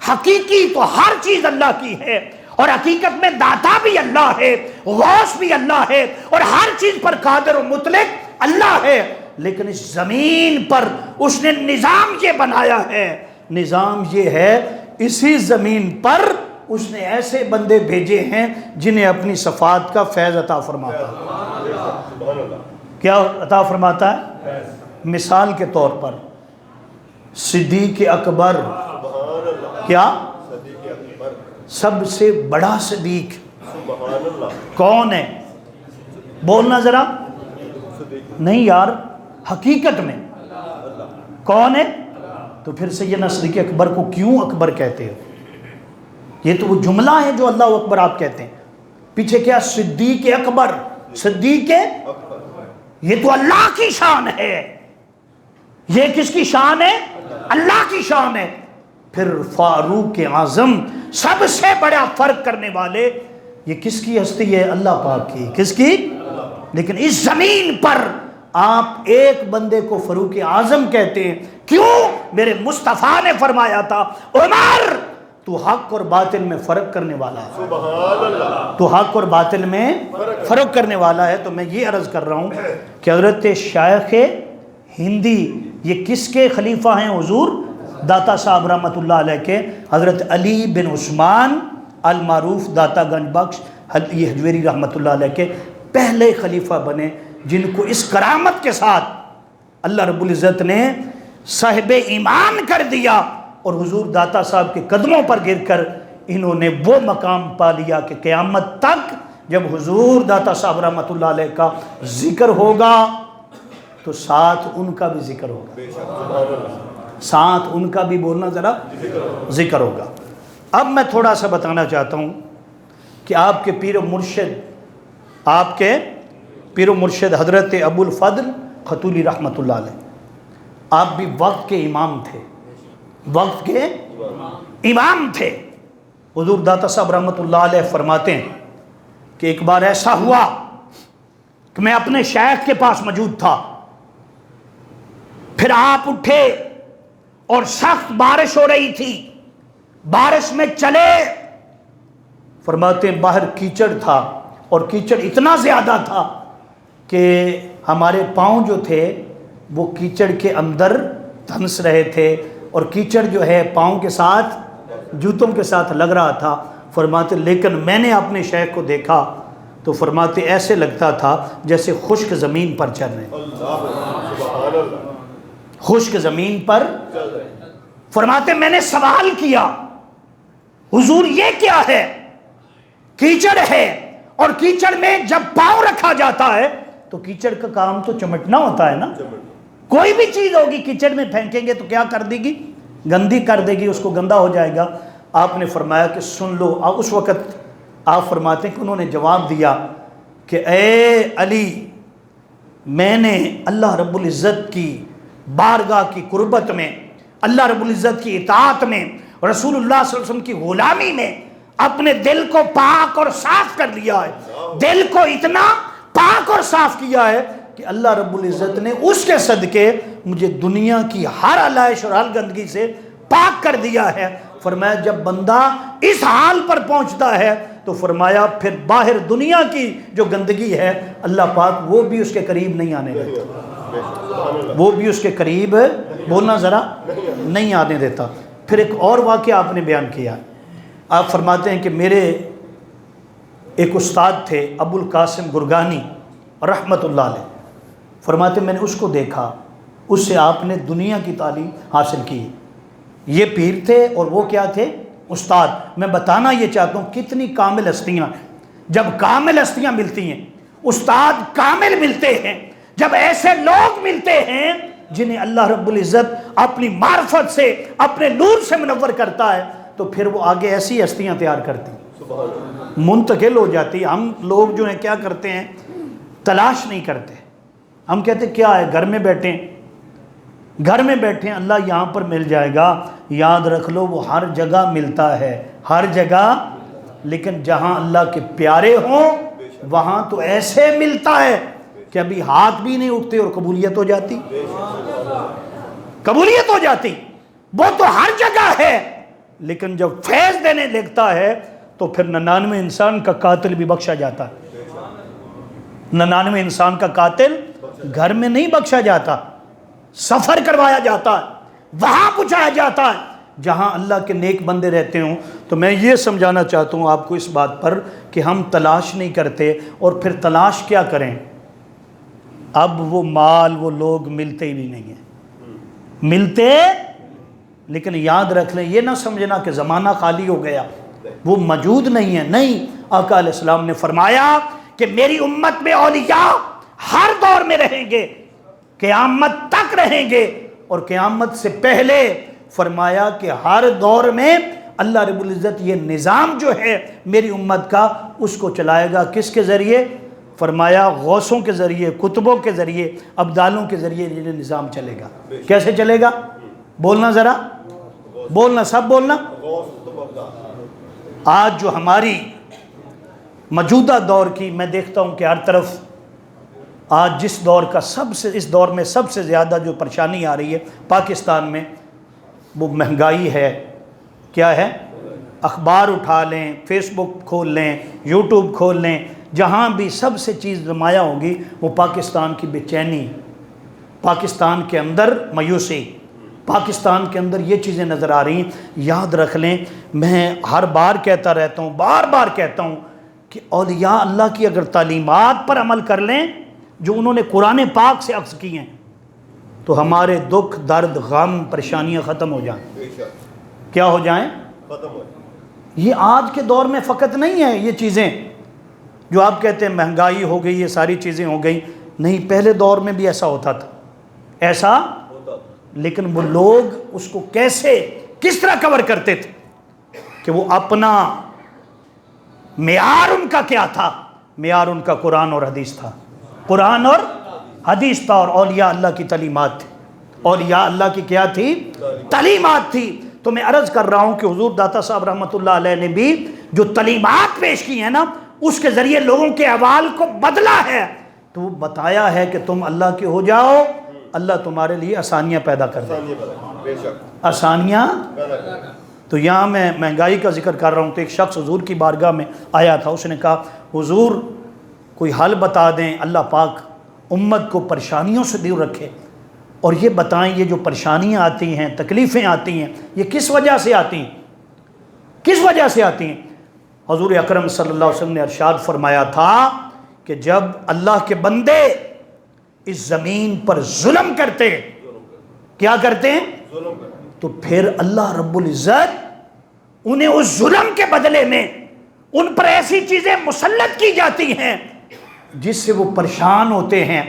حقیقی تو ہر چیز اللہ کی ہے، اور حقیقت میں داتا بھی اللہ ہے، غوث بھی اللہ ہے، اور ہر چیز پر قادر و مطلق اللہ ہے، لیکن اس زمین پر اس نے نظام یہ بنایا ہے، نظام یہ ہے اسی زمین پر اس نے ایسے بندے بھیجے ہیں جنہیں اپنی صفات کا فیض عطا فرماتا ہے۔ کیا عطا فرماتا ہے؟ مثال کے طور پر صدیق اکبر، کیا سب سے بڑا صدیق کون ہے؟ بولنا ذرا، نہیں یار، حقیقت میں کون ہے؟ تو پھر سیدنا صدیق اکبر کو کیوں اکبر کہتے ہو؟ یہ تو وہ جملہ ہے جو اللہ اکبر آپ کہتے ہیں، پیچھے کیا صدیق اکبر، صدیق یہ تو اللہ کی شان ہے، یہ کس کی شان ہے؟ اللہ کی شان ہے۔ پھر فاروق اعظم، سب سے بڑا فرق کرنے والے، یہ کس کی ہستی ہے؟ اللہ پاک کی، کس کی؟ لیکن اس زمین پر آپ ایک بندے کو فاروق اعظم کہتے ہیں، کیوں؟ میرے مصطفیٰ نے فرمایا تھا عمر تو حق اور باطل میں فرق کرنے والا ہے، تو حق اور باطل میں فرق کرنے والا ہے۔ تو میں یہ عرض کر رہا ہوں کہ حضرت شیخ ہندی یہ کس کے خلیفہ ہیں حضور؟ داتا صاحب رحمۃ اللہ علیہ کے، حضرت علی بن عثمان المعروف داتا گنج بخش یہ حجویری رحمۃ اللہ علیہ کے پہلے خلیفہ بنے، جن کو اس کرامت کے ساتھ اللہ رب العزت نے صاحب ایمان کر دیا، اور حضور داتا صاحب کے قدموں پر گر کر انہوں نے وہ مقام پا لیا کہ قیامت تک جب حضور داتا صاحب رحمۃ اللہ علیہ کا ذکر ہوگا تو ساتھ ان کا بھی ذکر ہوگا، ساتھ ان کا بھی بولنا ذرا ذکر ہوگا۔ اب میں تھوڑا سا بتانا چاہتا ہوں کہ آپ کے پیر و مرشد، آپ کے پیر و مرشد حضرت ابو الفضل خطولی رحمۃ اللہ علیہ، آپ بھی وقت کے امام تھے، وقت کے امام تھے۔ حضور داتا صاحب رحمۃ اللہ علیہ فرماتے ہیں کہ ایک بار ایسا ہوا کہ میں اپنے شیخ کے پاس موجود تھا، پھر آپ اٹھے اور سخت بارش ہو رہی تھی، بارش میں چلے، فرماتے ہیں باہر کیچڑ تھا، اور کیچڑ اتنا زیادہ تھا کہ ہمارے پاؤں جو تھے وہ کیچڑ کے اندر دھنس رہے تھے، اور کیچڑ جو ہے پاؤں کے ساتھ، جوتوں کے ساتھ لگ رہا تھا۔ فرماتے لیکن میں نے اپنے شیخ کو دیکھا تو فرماتے ایسے لگتا تھا جیسے خشک زمین پر چل رہے، خشک زمین پر۔ فرماتے میں نے سوال کیا حضور یہ کیا ہے؟ کیچڑ ہے، اور کیچڑ میں جب پاؤں رکھا جاتا ہے تو کیچڑ کا کام تو چمٹنا ہوتا ہے نا، کوئی بھی چیز ہوگی کیچڑ میں پھینکیں گے تو کیا کر دے گی؟ گندی کر دے گی، اس کو گندا ہو جائے گا۔ آپ نے فرمایا کہ سن لو، اس وقت آپ فرماتے ہیں کہ انہوں نے جواب دیا کہ اے علی، میں نے اللہ رب العزت کی بارگاہ کی قربت میں، اللہ رب العزت کی اطاعت میں، رسول اللہ صلی اللہ علیہ وسلم کی غلامی میں اپنے دل کو پاک اور صاف کر لیا ہے، دل کو اتنا پاک اور صاف کیا ہے کہ اللہ رب العزت نے اس کے صدقے مجھے دنیا کی ہر علائش اور ہر گندگی سے پاک کر دیا ہے۔ فرمایا جب بندہ اس حال پر پہنچتا ہے تو فرمایا پھر باہر دنیا کی جو گندگی ہے اللہ پاک وہ بھی اس کے قریب نہیں آنے دیتا، وہ بھی اس کے قریب، بولنا ذرا، نہیں آنے دیتا۔ پھر ایک اور واقعہ آپ نے بیان کیا، آپ فرماتے ہیں کہ میرے ایک استاد تھے ابو القاسم گرگانی رحمۃ اللہ علیہ، فرماتے میں نے اس کو دیکھا، اس سے آپ نے دنیا کی تعلیم حاصل کی۔ یہ پیر تھے اور وہ کیا تھے؟ استاد۔ میں بتانا یہ چاہتا ہوں کتنی کامل ہستیاں، جب کامل ہستیاں ملتی ہیں، استاد کامل ملتے ہیں، جب ایسے لوگ ملتے ہیں جنہیں اللہ رب العزت اپنی معرفت سے، اپنے نور سے منور کرتا ہے، تو پھر وہ آگے ایسی ہستیاں تیار کرتی ہیں، منتقل ہو جاتی۔ ہم لوگ جو ہیں کیا کرتے ہیں؟ تلاش نہیں کرتے، ہم کہتے کیا ہے، گھر میں بیٹھیں، گھر میں بیٹھیں، اللہ یہاں پر مل جائے گا۔ یاد رکھ لو وہ ہر جگہ ملتا ہے، ہر جگہ، لیکن جہاں اللہ کے پیارے ہوں وہاں تو ایسے ملتا ہے کہ ابھی ہاتھ بھی نہیں اٹھتے اور قبولیت ہو جاتی، قبولیت ہو جاتی۔ وہ تو ہر جگہ ہے، لیکن جب فیض دینے لگتا ہے تو پھر 99 انسان کا قاتل بھی بخشا جاتا ہے۔ 99 انسان کا قاتل گھر میں نہیں بخشا جاتا، سفر کروایا جاتا ہے، وہاں پہنچایا جاتا ہے جہاں اللہ کے نیک بندے رہتے ہوں۔ تو میں یہ سمجھانا چاہتا ہوں آپ کو اس بات پر کہ ہم تلاش نہیں کرتے، اور پھر تلاش کیا کریں؟ اب وہ مال وہ لوگ ملتے ہی نہیں ہیں، ملتے، لیکن یاد رکھ لیں، یہ نہ سمجھنا کہ زمانہ خالی ہو گیا، وہ موجود نہیں ہے، نہیں۔ آقا علیہ السلام نے فرمایا کہ میری امت میں اولیاء ہر دور میں رہیں گے، قیامت تک رہیں گے، اور قیامت سے پہلے فرمایا کہ ہر دور میں اللہ رب العزت یہ نظام جو ہے میری امت کا، اس کو چلائے گا کس کے ذریعے؟ فرمایا غوثوں کے ذریعے، کتبوں کے ذریعے، ابدالوں کے ذریعے یہ نظام چلے گا۔ کیسے چلے گا؟ بولنا ذرا، بولنا، سب بولنا۔ آج جو ہماری موجودہ دور کی میں دیکھتا ہوں کہ ہر طرف آج جس دور کا اس دور میں سب سے زیادہ جو پریشانی آ رہی ہے پاکستان میں، وہ مہنگائی ہے۔ کیا ہے؟ اخبار اٹھا لیں، فیس بک کھول لیں، یوٹیوب کھول لیں، جہاں بھی سب سے چیز نمایاں ہوگی وہ پاکستان کی بے چینی، پاکستان کے اندر مایوسی، پاکستان کے اندر یہ چیزیں نظر آ رہی ہیں۔ یاد رکھ لیں، میں ہر بار کہتا رہتا ہوں، بار بار کہتا ہوں کہ اولیاء اللہ کی اگر تعلیمات پر عمل کر لیں جو انہوں نے قرآن پاک سے اخذ کی ہیں، تو ہمارے دکھ، درد، غم، پریشانیاں ختم ہو جائیں۔ کیا ہو جائیں؟ ختم ہو جائیں۔ یہ آج کے دور میں فقط نہیں ہے یہ چیزیں جو آپ کہتے ہیں مہنگائی ہو گئی، یہ ساری چیزیں ہو گئی، نہیں، پہلے دور میں بھی ایسا ہوتا تھا، ایسا ہوتا تھا، لیکن وہ لوگ اس کو کس طرح کور کرتے تھے کہ وہ اپنا معیار ان کا کیا تھا؟ معیار ان کا قرآن اور حدیث تھا، قرآن اور حدیث تھا، اور اولیاء اللہ کی تعلیمات تھی۔ اولیاء اللہ کی کیا تھی؟ تعلیمات تھی۔ تو میں عرض کر رہا ہوں کہ حضور داتا صاحب رحمۃ اللہ علیہ نے بھی جو تعلیمات پیش کی ہیں نا، اس کے ذریعے لوگوں کے احوال کو بدلا ہے، تو وہ بتایا ہے کہ تم اللہ کے ہو جاؤ، اللہ تمہارے لیے آسانیاں پیدا کر دے، آسانیاں۔ تو یہاں میں مہنگائی کا ذکر کر رہا ہوں تو ایک شخص حضور کی بارگاہ میں آیا تھا، اس نے کہا حضور کوئی حل بتا دیں، اللہ پاک امت کو پریشانیوں سے دور رکھے، اور یہ بتائیں یہ جو پریشانیاں آتی ہیں، تکلیفیں آتی ہیں، یہ کس وجہ سے آتی ہیں؟ کس وجہ سے آتی ہیں؟ حضور اکرم صلی اللہ علیہ وسلم نے ارشاد فرمایا تھا کہ جب اللہ کے بندے اس زمین پر ظلم کرتے ہیں، کیا کرتے ہیں؟ تو پھر اللہ رب العزت انہیں اس ظلم کے بدلے میں ان پر ایسی چیزیں مسلط کی جاتی ہیں جس سے وہ پریشان ہوتے ہیں،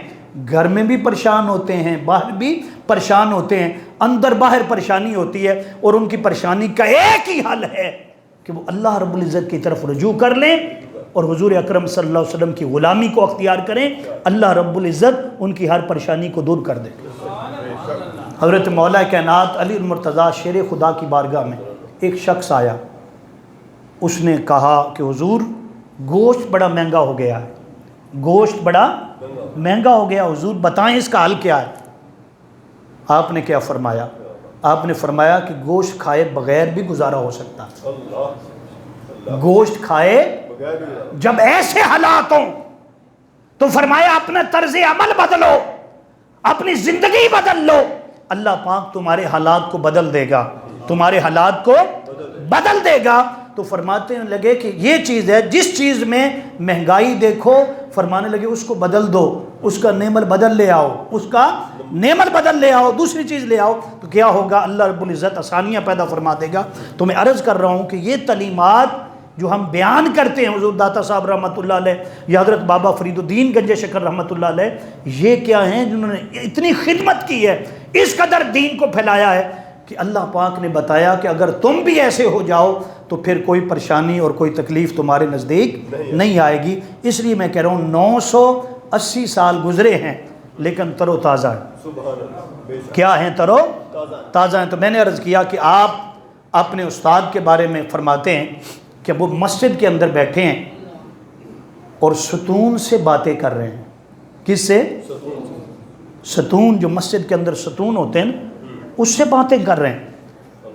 گھر میں بھی پریشان ہوتے ہیں، باہر بھی پریشان ہوتے ہیں، اندر باہر پریشانی ہوتی ہے، اور ان کی پریشانی کا ایک ہی حل ہے کہ وہ اللہ رب العزت کی طرف رجوع کر لیں اور حضور اکرم صلی اللہ علیہ وسلم کی غلامی کو اختیار کریں۔ اللہ رب العزت ان کی ہر پریشانی کو دور کر دے۔ حضرت مولا کائنات علی المرتضیٰ شیر خدا کی بارگاہ میں ایک شخص آیا، اس نے کہا کہ حضور گوشت بڑا مہنگا ہو گیا ہے، گوشت بڑا مہنگا ہو گیا، حضور بتائیں اس کا حل کیا ہے؟ آپ نے کیا فرمایا؟ آپ نے فرمایا کہ گوشت کھائے بغیر بھی گزارا ہو سکتا ہے، گوشت کھائے جب ایسے حالات ہوں تو فرمایا اپنا طرز عمل بدلو، اپنی زندگی بدل لو، اللہ پاک تمہارے حالات کو بدل دے گا، تمہارے حالات کو بدل دے گا۔ تو فرماتے لگے کہ یہ چیز ہے، جس چیز میں مہنگائی دیکھو، فرمانے لگے اس کو بدل دو، اس کا نعمت بدل لے آؤ، اس کا نعمت بدل لے آؤ، دوسری چیز لے آؤ، تو کیا ہوگا؟ اللہ رب العزت آسانیاں پیدا فرما دے گا۔ تو میں عرض کر رہا ہوں کہ یہ تعلیمات جو ہم بیان کرتے ہیں حضور داتا صاحب رحمۃ اللہ علیہ یا حضرت بابا فرید الدین گنج شکر رحمۃ اللہ علیہ، یہ کیا ہیں جنہوں نے اتنی خدمت کی ہے، اس قدر دین کو پھیلایا ہے کہ اللہ پاک نے بتایا کہ اگر تم بھی ایسے ہو جاؤ تو پھر کوئی پریشانی اور کوئی تکلیف تمہارے نزدیک نہیں آئے گی۔ اس لیے میں کہہ رہا ہوں 980 سال گزرے ہیں لیکن تر و تازہ ہیں۔ کیا ہیں؟ تر و تازہ ہیں۔ تو میں نے عرض کیا کہ آپ اپنے استاد کے بارے میں فرماتے ہیں کہ وہ مسجد کے اندر بیٹھے ہیں اور ستون سے باتیں کر رہے ہیں۔ کس سے؟ ستون، جو مسجد کے اندر ستون ہوتے ہیں اس سے باتیں کر رہے ہیں۔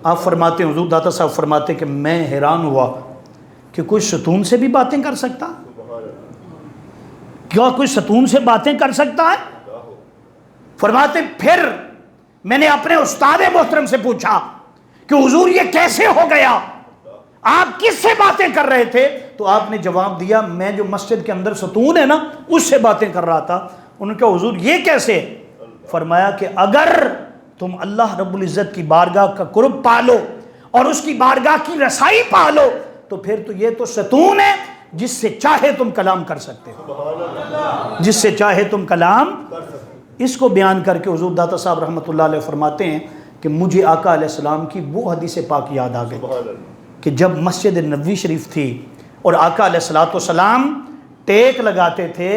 آپ فرماتے ہیں، حضور داتا صاحب فرماتے کہ میں حیران ہوا کہ کوئی ستون سے بھی باتیں کر سکتا؟ کیا کوئی ستون سے باتیں کر سکتا ہے؟ فرماتے پھر میں نے اپنے استاد محترم سے پوچھا کہ حضور یہ کیسے ہو گیا، آپ کس سے باتیں کر رہے تھے؟ تو آپ نے جواب دیا میں جو مسجد کے اندر ستون ہے نا اس سے باتیں کر رہا تھا۔ انہوں نے کہا حضور یہ کیسے؟ فرمایا کہ اگر تم اللہ رب العزت کی بارگاہ کا قرب پالو اور اس کی بارگاہ کی رسائی پالو تو پھر تو یہ تو ستون ہے جس سے چاہے تم کلام کر سکتے ہو، جس سے چاہے تم کلام۔ اس کو بیان کر کے حضور داتا صاحب رحمۃ اللہ علیہ فرماتے ہیں کہ مجھے آقا علیہ السلام کی وہ حدیث پاک یاد آ گئی کہ جب مسجد نبوی شریف تھی اور آقا علیہ السلام ٹیک لگاتے تھے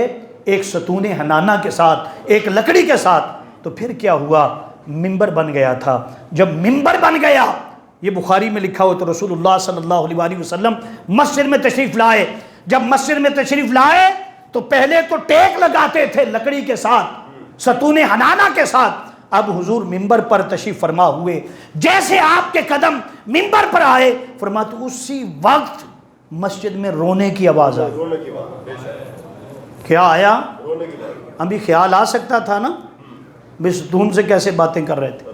ایک ستون حنانہ کے ساتھ، ایک لکڑی کے ساتھ، تو پھر کیا ہوا؟ منبر بن گیا تھا۔ جب منبر بن گیا، یہ بخاری میں لکھا ہوا تو رسول اللہ صلی اللہ علیہ وسلم مسجد میں تشریف لائے۔ جب مسجد میں تشریف لائے تو پہلے تو ٹیک لگاتے تھے لکڑی کے ساتھ، ستون حنانہ کے ساتھ۔ اب حضور منبر پر تشریف فرما ہوئے، جیسے آپ کے قدم منبر پر آئے فرماتے اسی وقت مسجد میں رونے کی آواز آئی۔ کیا آیا؟ ابھی خیال آ سکتا تھا نا بے ستون سے کیسے باتیں کر رہے تھے۔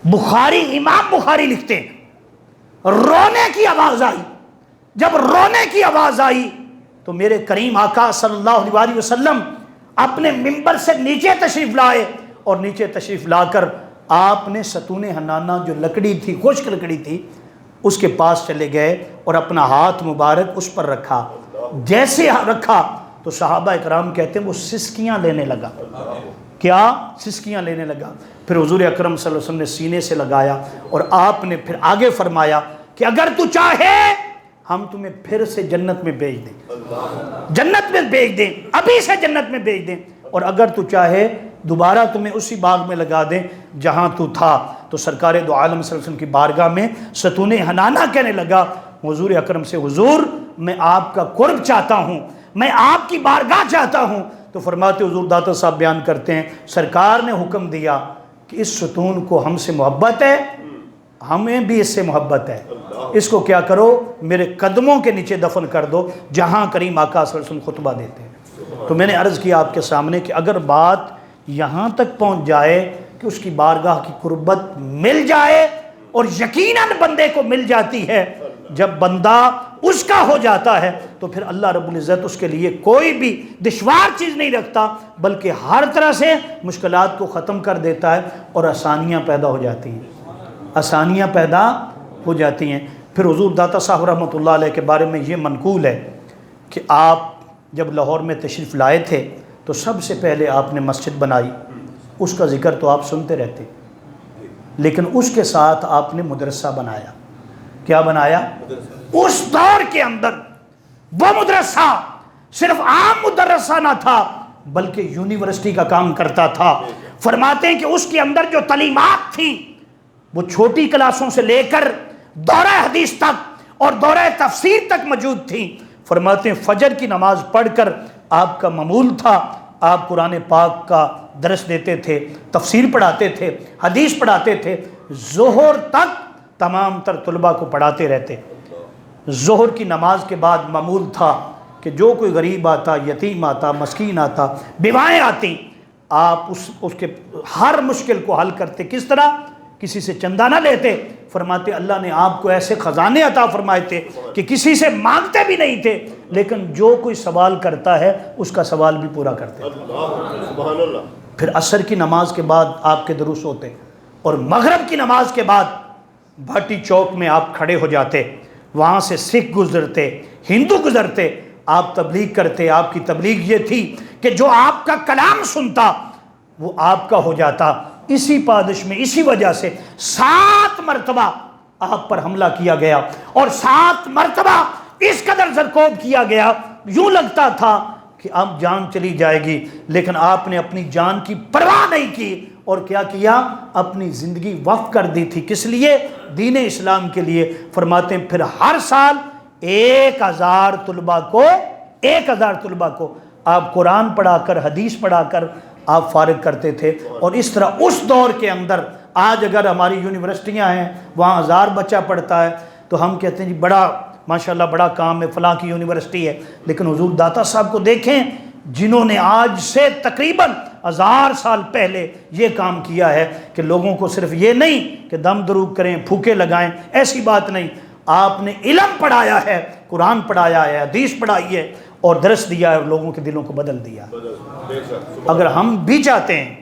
بخاری، امام بخاری لکھتے ہیں رونے کی آواز آئی۔ جب رونے کی آواز آئی تو میرے کریم آقا صلی اللہ علیہ وسلم اپنے منبر سے نیچے تشریف لائے اور نیچے تشریف لا کر آپ نے ستون حنانہ جو لکڑی تھی، خشک لکڑی تھی، اس کے پاس چلے گئے اور اپنا ہاتھ مبارک اس پر رکھا۔ جیسے رکھا تو صحابہ اکرام کہتے ہیں وہ سسکیاں لینے لگا۔ کیا؟ سسکیاں لینے لگا۔ پھر حضور اکرم صلی اللہ علیہ وسلم نے سینے سے لگایا اور آپ نے پھر آگے فرمایا کہ اگر تو چاہے ہم تمہیں پھر سے جنت میں بھیج دیں، جنت میں بھیج دیں، ابھی سے جنت میں بھیج دیں، اور اگر تو چاہے دوبارہ تمہیں اسی باغ میں لگا دیں جہاں تو تھا۔ تو سرکار دو عالم صلی اللہ علیہ وسلم کی بارگاہ میں ستون حنانہ کہنے لگا حضور اکرم سے حضور میں آپ کا قرب چاہتا ہوں، میں آپ کی بارگاہ چاہتا ہوں۔ تو فرماتے حضور داتا صاحب بیان کرتے ہیں سرکار نے حکم دیا کہ اس ستون کو ہم سے محبت ہے، ہمیں بھی اس سے محبت ہے، اس کو کیا کرو میرے قدموں کے نیچے دفن کر دو جہاں کریم آقا صلی اللہ علیہ وسلم خطبہ دیتے ہیں۔ تو میں نے عرض کیا آپ کے سامنے کہ اگر بات یہاں تک پہنچ جائے کہ اس کی بارگاہ کی قربت مل جائے، اور یقیناً بندے کو مل جاتی ہے، جب بندہ اس کا ہو جاتا ہے تو پھر اللہ رب العزت اس کے لیے کوئی بھی دشوار چیز نہیں رکھتا، بلکہ ہر طرح سے مشکلات کو ختم کر دیتا ہے اور آسانیاں پیدا ہو جاتی ہیں، آسانیاں پیدا ہو جاتی ہیں۔ پھر حضور داتا صاحب رحمۃ اللہ علیہ کے بارے میں یہ منقول ہے کہ آپ جب لاہور میں تشریف لائے تھے تو سب سے پہلے آپ نے مسجد بنائی، اس کا ذکر تو آپ سنتے رہتے، لیکن اس کے ساتھ آپ نے مدرسہ بنایا۔ کیا بنایا؟ اس دور کے اندر وہ مدرسہ صرف عام مدرسہ نہ تھا بلکہ یونیورسٹی کا کام کرتا تھا۔ فرماتے ہیں کہ اس کے اندر جو تعلیمات تھیں وہ چھوٹی کلاسوں سے لے کر دورہ حدیث تک اور دورہ تفسیر تک موجود تھیں۔ فرماتے ہیں فجر کی نماز پڑھ کر آپ کا معمول تھا آپ قرآن پاک کا درس دیتے تھے، تفسیر پڑھاتے تھے، حدیث پڑھاتے تھے، ظہر تک تمام تر طلباء کو پڑھاتے رہتے۔ ظہر کی نماز کے بعد معمول تھا کہ جو کوئی غریب آتا، یتیم آتا، مسکین آتا، بیوائیں آتی، آپ اس کے ہر مشکل کو حل کرتے۔ کس طرح؟ کسی سے چندہ نہ لیتے۔ فرماتے اللہ نے آپ کو ایسے خزانے عطا فرمائے تھے کہ کسی سے مانگتے بھی نہیں تھے، لیکن جو کوئی سوال کرتا ہے اس کا سوال بھی پورا کرتے۔ پھر عصر کی نماز کے بعد آپ کے دروس ہوتے، اور مغرب کی نماز کے بعد بھاٹی چوک میں آپ کھڑے ہو جاتے، وہاں سے سکھ گزرتے، ہندو گزرتے، آپ تبلیغ کرتے۔ آپ کی تبلیغ یہ تھی کہ جو آپ کا کلام سنتا وہ آپ کا ہو جاتا۔ اسی پادش میں اسی وجہ سے 7 مرتبہ آپ پر حملہ کیا گیا، اور 7 مرتبہ اس قدر زرکوب کیا گیا، یوں لگتا تھا کہ اب جان چلی جائے گی، لیکن آپ نے اپنی جان کی پرواہ نہیں کی، اور کیا کیا؟ اپنی زندگی وقف کر دی تھی۔ کس لیے؟ دین اسلام کے لیے۔ فرماتے ہیں پھر ہر سال 1000 طلباء کو آپ قرآن پڑھا کر، حدیث پڑھا کر آپ فارغ کرتے تھے۔ اور اس طرح اس دور کے اندر آج اگر ہماری یونیورسٹیاں ہیں وہاں 1000 بچہ پڑھتا ہے تو ہم کہتے ہیں جی بڑا ماشاءاللہ بڑا کام ہے، فلاں کی یونیورسٹی ہے، لیکن حضور داتا صاحب کو دیکھیں جنہوں نے آج سے تقریباً 1000 سال پہلے یہ کام کیا ہے کہ لوگوں کو صرف یہ نہیں کہ دم دروغ کریں، پھوکے لگائیں، ایسی بات نہیں، آپ نے علم پڑھایا ہے، قرآن پڑھایا ہے، حدیث پڑھائی ہے اور درس دیا ہے اور لوگوں کے دلوں کو بدل دیا۔ اگر ہم بھی چاہتے ہیں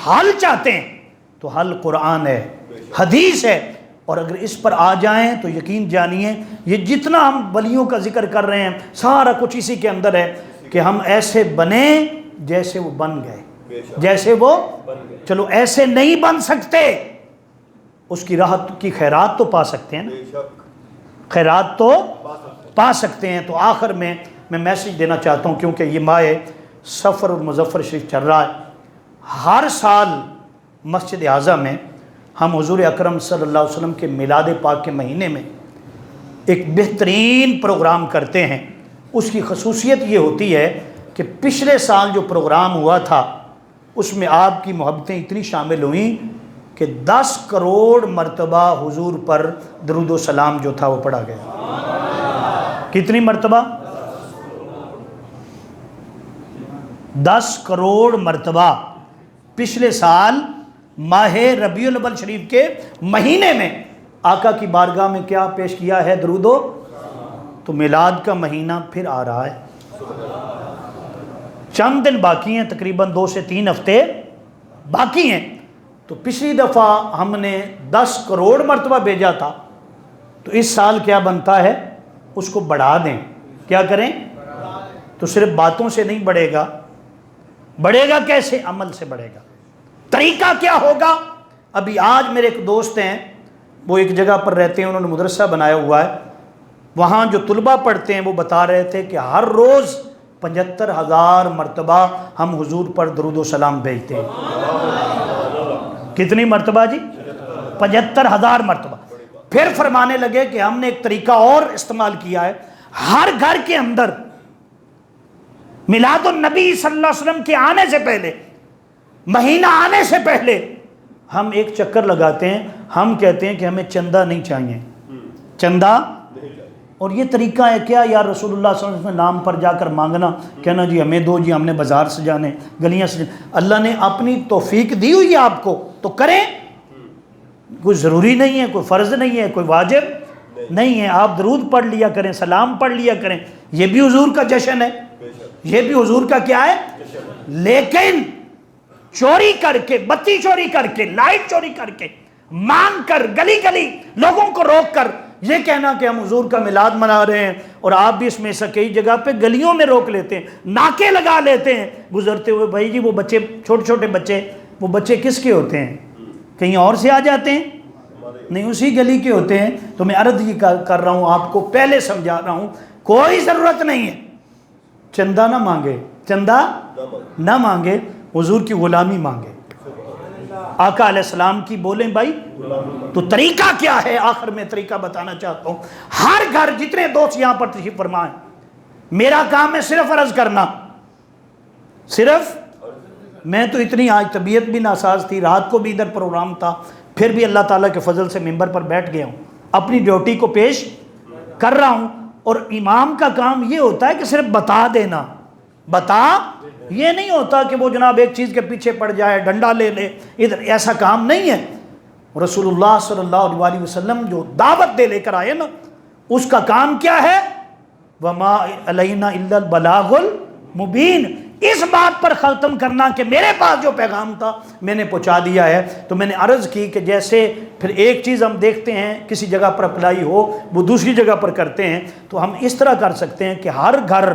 حل چاہتے ہیں تو حل قرآن ہے، حدیث ہے، اور اگر اس پر آ جائیں تو یقین جانیے یہ جتنا ہم ولیوں کا ذکر کر رہے ہیں سارا کچھ اسی کے اندر ہے کہ ہم ایسے بنیں جیسے وہ بن گئے، جیسے وہ، چلو ایسے نہیں بن سکتے، اس کی راحت کی خیرات تو پا سکتے ہیں نا، خیرات تو پا سکتے ہیں۔ تو آخر میں میسج دینا چاہتا ہوں، کیونکہ یہ ماہ سفر اور مظفر شریف چل رہا ہے، ہر سال مسجد اعظم میں ہم حضور اکرم صلی اللہ علیہ وسلم کے میلاد پاک کے مہینے میں ایک بہترین پروگرام کرتے ہیں۔ اس کی خصوصیت یہ ہوتی ہے کہ پچھلے سال جو پروگرام ہوا تھا اس میں آپ کی محبتیں اتنی شامل ہوئیں کہ 10 کروڑ مرتبہ حضور پر درود و سلام جو تھا وہ پڑھا گیا۔ کتنی مرتبہ؟ 10 کروڑ مرتبہ پچھلے سال ماہ ربیع الاول شریف کے مہینے میں آقا کی بارگاہ میں کیا پیش کیا ہے؟ درود و، تو میلاد کا مہینہ پھر آ رہا ہے، چند دن باقی ہیں، تقریباً 2 سے 3 ہفتے باقی ہیں۔ تو پچھلی دفعہ ہم نے 10 کروڑ مرتبہ بھیجا تھا، تو اس سال کیا بنتا ہے؟ اس کو بڑھا دیں۔ کیا کریں؟ تو صرف باتوں سے نہیں بڑھے گا، بڑھے گا کیسے؟ عمل سے بڑھے گا۔ طریقہ کیا ہوگا؟ ابھی آج میرے ایک دوست ہیں، وہ ایک جگہ پر رہتے ہیں، انہوں نے مدرسہ بنایا ہوا ہے، وہاں جو طلبہ پڑھتے ہیں وہ بتا رہے تھے کہ ہر روز 75,000 مرتبہ ہم حضور پر درود و سلام بھیجتے ہیں۔ کتنی مرتبہ جی؟ 75,000 مرتبہ۔ پھر فرمانے لگے کہ ہم نے ایک طریقہ اور استعمال کیا ہے، ہر گھر کے اندر میلاد النبی صلی اللہ علیہ وسلم کے آنے سے پہلے، مہینہ آنے سے پہلے ہم ایک چکر لگاتے ہیں، ہم کہتے ہیں کہ ہمیں چندہ نہیں چاہیے، چندہ، اور یہ طریقہ ہے کیا یا رسول اللہ صلی اللہ علیہ وسلم نام پر جا کر مانگنا، کہنا جی ہمیں دو، جی ہم نے بازار سجانے، گلیاں سجانے۔ اللہ نے اپنی توفیق دی ہوئی ہے آپ کو تو کریں، کوئی ضروری نہیں ہے، کوئی فرض نہیں ہے، کوئی واجب نہیں ہے۔ آپ درود پڑھ لیا کریں، سلام پڑھ لیا کریں، یہ بھی حضور کا جشن ہے، یہ بھی حضور کا کیا ہے۔ لیکن چوری کر کے، بتی چوری کر کے، لائٹ چوری کر کے، مانگ کر، گلی گلی لوگوں کو روک کر یہ کہنا کہ ہم حضور کا میلاد منا رہے ہیں، اور آپ بھی اس میں سے کئی جگہ پہ گلیوں میں روک لیتے ہیں، ناکے لگا لیتے ہیں گزرتے ہوئے، بھائی جی وہ بچے، چھوٹے چھوٹے بچے، وہ بچے کس کے ہوتے ہیں؟ کہیں اور سے آ جاتے ہیں؟ نہیں، اسی گلی کے ہوتے ہیں۔ تو میں عرض یہ کر رہا ہوں، آپ کو پہلے سمجھا رہا ہوں، کوئی ضرورت نہیں ہے، چندہ نہ مانگے، چندہ نہ مانگے، حضور کی غلامی مانگے، آقا علیہ السلام کی بولیں بھائی۔ تو طریقہ کیا ہے؟ آخر میں طریقہ بتانا چاہتا ہوں۔ ہر گھر، جتنے دوست یہاں پر تشریف فرمائیں، میرا کام ہے صرف عرض کرنا، صرف، میں تو اتنی آج طبیعت بھی ناساز تھی، رات کو بھی ادھر پروگرام تھا، پھر بھی اللہ تعالیٰ کے فضل سے ممبر پر بیٹھ گیا ہوں، اپنی ڈیوٹی کو پیش کر رہا ہوں۔ اور امام کا کام یہ ہوتا ہے کہ صرف بتا دینا، بتا، یہ نہیں ہوتا کہ وہ جناب ایک چیز کے پیچھے پڑ جائے، ڈنڈا لے لے ادھر، ایسا کام نہیں ہے۔ رسول اللہ صلی اللہ علیہ وسلم جو دعوت دے لے کر آئے نا، اس کا کام کیا ہے؟ وَمَا عَلَيْنَا إِلَّا الْبَلَاغُ الْمُبِينُ، اس بات پر ختم کرنا کہ میرے پاس جو پیغام تھا میں نے پہنچا دیا ہے۔ تو میں نے عرض کی کہ جیسے پھر ایک چیز ہم دیکھتے ہیں کسی جگہ پر اپلائی ہو، وہ دوسری جگہ پر کرتے ہیں، تو ہم اس طرح کر سکتے ہیں کہ ہر گھر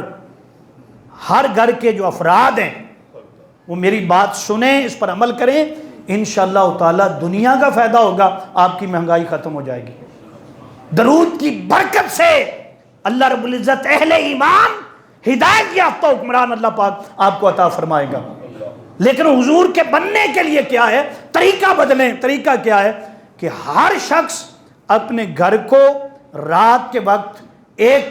کے جو افراد ہیں وہ میری بات سنیں، اس پر عمل کریں، انشاءاللہ تعالی دنیا کا فائدہ ہوگا، آپ کی مہنگائی ختم ہو جائے گی۔ درود کی برکت سے اللہ رب العزت اہل ایمان، ہدایت یافتہ حکمران اللہ پاک آپ کو عطا فرمائے گا۔ لیکن حضور کے بننے کے لیے کیا ہے؟ طریقہ بدلیں۔ طریقہ کیا ہے؟ کہ ہر شخص اپنے گھر کو رات کے وقت ایک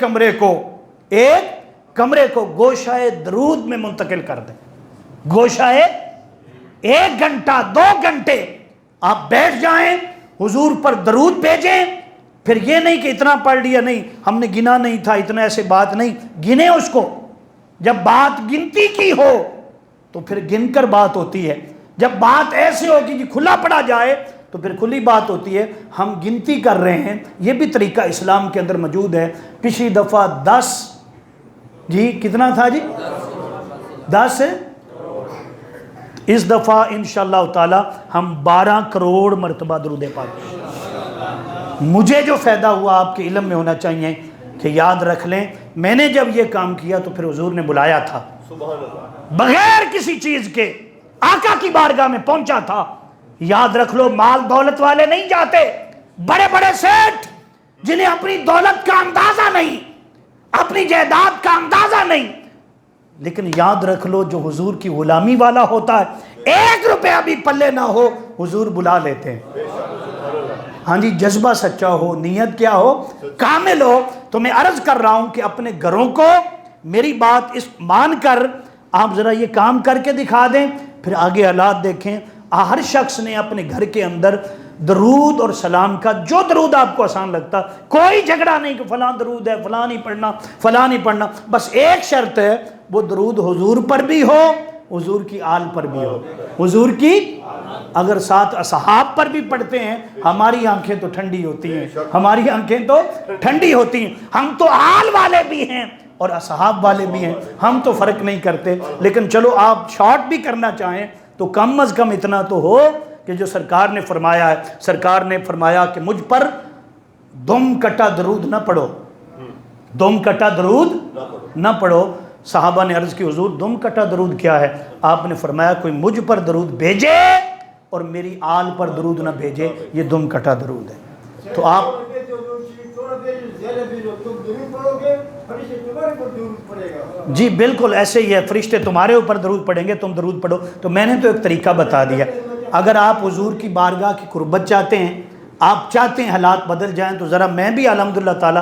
کمرے کو گوشہ درود میں منتقل کر دیں۔ گوشہ 1 گھنٹہ 2 گھنٹے آپ بیٹھ جائیں، حضور پر درود بھیجیں، پھر یہ نہیں کہ اتنا پڑھ لیا، نہیں ہم نے گنا نہیں تھا اتنا، ایسے بات نہیں، گنے اس کو۔ جب بات گنتی کی ہو تو پھر گن کر بات ہوتی ہے، جب بات ایسے ہو کہ کھلا پڑا جائے تو پھر کھلی بات ہوتی ہے۔ ہم گنتی کر رہے ہیں، یہ بھی طریقہ اسلام کے اندر موجود ہے۔ پچھلی دفعہ 10 جی کتنا تھا جی 10 ہے، اس دفعہ انشاءاللہ تعالی ہم 12 کروڑ مرتبہ درود پاک۔ مجھے جو فائدہ ہوا آپ کے علم میں ہونا چاہیے کہ یاد رکھ لیں، میں نے جب یہ کام کیا تو پھر حضور نے بلایا تھا، بغیر کسی چیز کے آقا کی بارگاہ میں پہنچا تھا۔ یاد رکھ لو، مال دولت والے نہیں جاتے، بڑے بڑے سیٹھ جنہیں اپنی دولت کا اندازہ نہیں، اپنی جائیداد کا اندازہ نہیں، لیکن یاد رکھ لو جو حضور کی غلامی والا ہوتا ہے، 1 روپیہ بھی پلے نہ ہو حضور بلا لیتے ہیں۔ ہاں جی، جذبہ سچا ہو، نیت کیا ہو، کامل ہو۔ تو میں عرض کر رہا ہوں کہ اپنے گھروں کو میری بات اس مان کر آپ ذرا یہ کام کر کے دکھا دیں، پھر آگے حالات دیکھیں۔ ہر شخص نے اپنے گھر کے اندر درود اور سلام کا، جو درود آپ کو آسان لگتا، کوئی جھگڑا نہیں کہ فلاں درود ہے فلاں نہیں پڑھنا فلاں نہیں پڑھنا، بس ایک شرط ہے، وہ درود حضور پر بھی ہو، حضور کی آل پر بھی ہو، حضور کی اگر ساتھ اصحاب پر بھی پڑھتے ہیں، ہماری آنکھیں تو ٹھنڈی ہوتی ہیں، ہماری آنکھیں تو ٹھنڈی ہوتی ہیں۔ ہم تو آل والے بھی ہیں اور اصحاب والے بھی ہیں، ہم تو فرق نہیں کرتے۔ لیکن چلو آپ شارٹ بھی کرنا چاہیں تو کم از کم اتنا تو ہو کہ جو سرکار نے فرمایا ہے، سرکار نے فرمایا کہ مجھ پر دم کٹا درود نہ پڑھو، دم کٹا درود نہ پڑھو۔ صحابہ نے عرض کی حضور دم کٹا درود کیا ہے؟ آپ نے فرمایا کوئی مجھ پر درود بھیجے اور میری آل پر درود نہ بھیجے، یہ دم کٹا درود ہے۔ تو آپ جی بالکل ایسے ہی ہے، فرشتے تمہارے اوپر درود پڑھیں گے، تم درود پڑھو۔ تو میں نے تو ایک طریقہ بتا دیا، اگر آپ حضور کی بارگاہ کی قربت چاہتے ہیں، آپ چاہتے ہیں حالات بدل جائیں، تو ذرا میں بھی الحمدللہ تعالی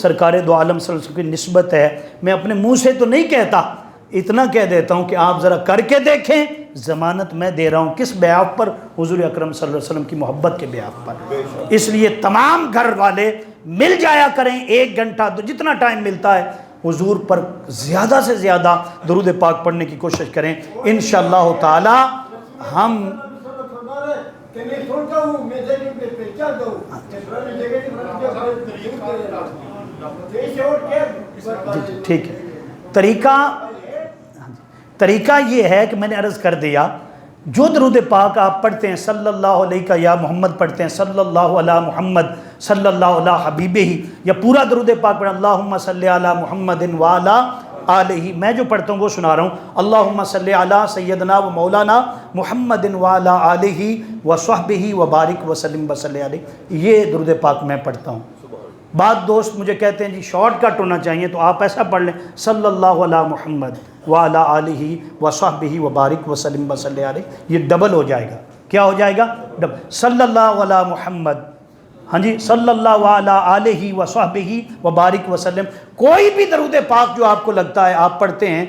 سرکار دو عالم صلی اللہ علیہ وسلم کی نسبت ہے، میں اپنے منہ سے تو نہیں کہتا، اتنا کہہ دیتا ہوں کہ آپ ذرا کر کے دیکھیں، ضمانت میں دے رہا ہوں کس بیعت پر؟ حضور اکرم صلی اللہ علیہ وسلم کی محبت کے بیعت پر۔ اس لیے تمام گھر والے مل جایا کریں، 1 گھنٹہ جتنا ٹائم ملتا ہے حضور پر زیادہ سے زیادہ درود پاک پڑھنے کی کوشش کریں۔ انشاءاللہ تعالی ہم ٹھیک ہے، طریقہ یہ ہے کہ میں نے عرض کر دیا، جو درود پاک آپ پڑھتے ہیں صلی اللہ علیہ یا محمد پڑھتے ہیں، صلی اللہ علی محمد صلی اللہ علی حبیبہ ہی، یا پورا درود پاک پڑھیں اللہم صلی علی محمد وعلی آلہ، میں جو پڑھتا ہوں وہ سنا رہا ہوں، اللہم صلی علی سیدنا و مولانا محمد وعلی آلہ وصحبہ وبارک وسلم وصلی علیہ، یہ درود پاک میں پڑھتا ہوں۔ بعض دوست مجھے کہتے ہیں جی شارٹ کٹ ہونا چاہیے، تو آپ ایسا پڑھ لیں صلی اللہ علی محمد وعلی آلہ وصحبہ وبارک وسلم وصلی علیہ، یہ ڈبل ہو جائے گا۔ کیا ہو جائے گا؟ ڈبل۔ صلی اللہ علی محمد، ہاں جی، صلی اللہ علی آلہ وصحبہ وبارک وسلم، کوئی بھی درود پاک جو آپ کو لگتا ہے آپ پڑھتے ہیں،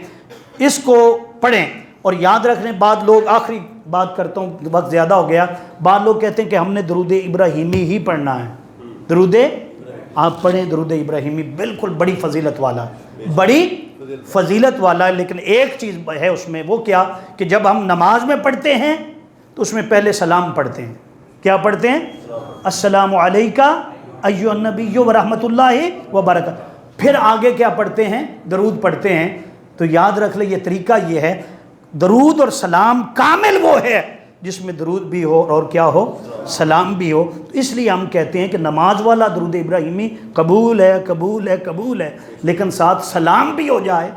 اس کو پڑھیں۔ اور یاد رکھ لیں، بعض لوگ، آخری بات کرتا ہوں وقت زیادہ ہو گیا، بعض لوگ کہتے ہیں کہ ہم نے درود ابراہیمی ہی پڑھنا ہے۔ درود آپ پڑھیں، درود ابراہیمی بالکل بڑی فضیلت والا ہے، بڑی فضیلت والا ہے، لیکن ایک چیز ہے اس میں، وہ کیا کہ جب ہم نماز میں پڑھتے ہیں تو اس میں پہلے سلام پڑھتے ہیں۔ کیا پڑھتے ہیں؟ السلام علیکہ ایھا النبی ورحمۃ اللہ وبرکاتہ، پھر آگے کیا پڑھتے ہیں؟ درود پڑھتے ہیں۔ تو یاد رکھ لیں یہ طریقہ یہ ہے، درود اور سلام کامل وہ ہے جس میں درود بھی ہو اور کیا ہو؟ سلام بھی ہو۔ تو اس لیے ہم کہتے ہیں کہ نماز والا درود ابراہیمی قبول ہے، قبول ہے، قبول ہے، لیکن ساتھ سلام بھی ہو جائے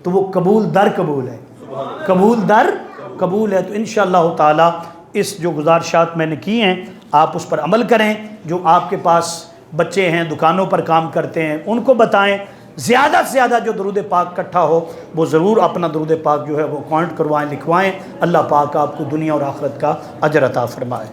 تو وہ قبول در قبول ہے، قبول در قبول ہے۔ تو انشاءاللہ تعالی اس جو گزارشات میں نے کی ہیں آپ اس پر عمل کریں، جو آپ کے پاس بچے ہیں دکانوں پر کام کرتے ہیں ان کو بتائیں، زیادہ سے زیادہ جو درود پاک اکٹھا ہو وہ ضرور اپنا درود پاک جو ہے وہ کانٹ کروائیں، لکھوائیں۔ اللہ پاک آپ کو دنیا اور آخرت کا اجر عطا فرمائے۔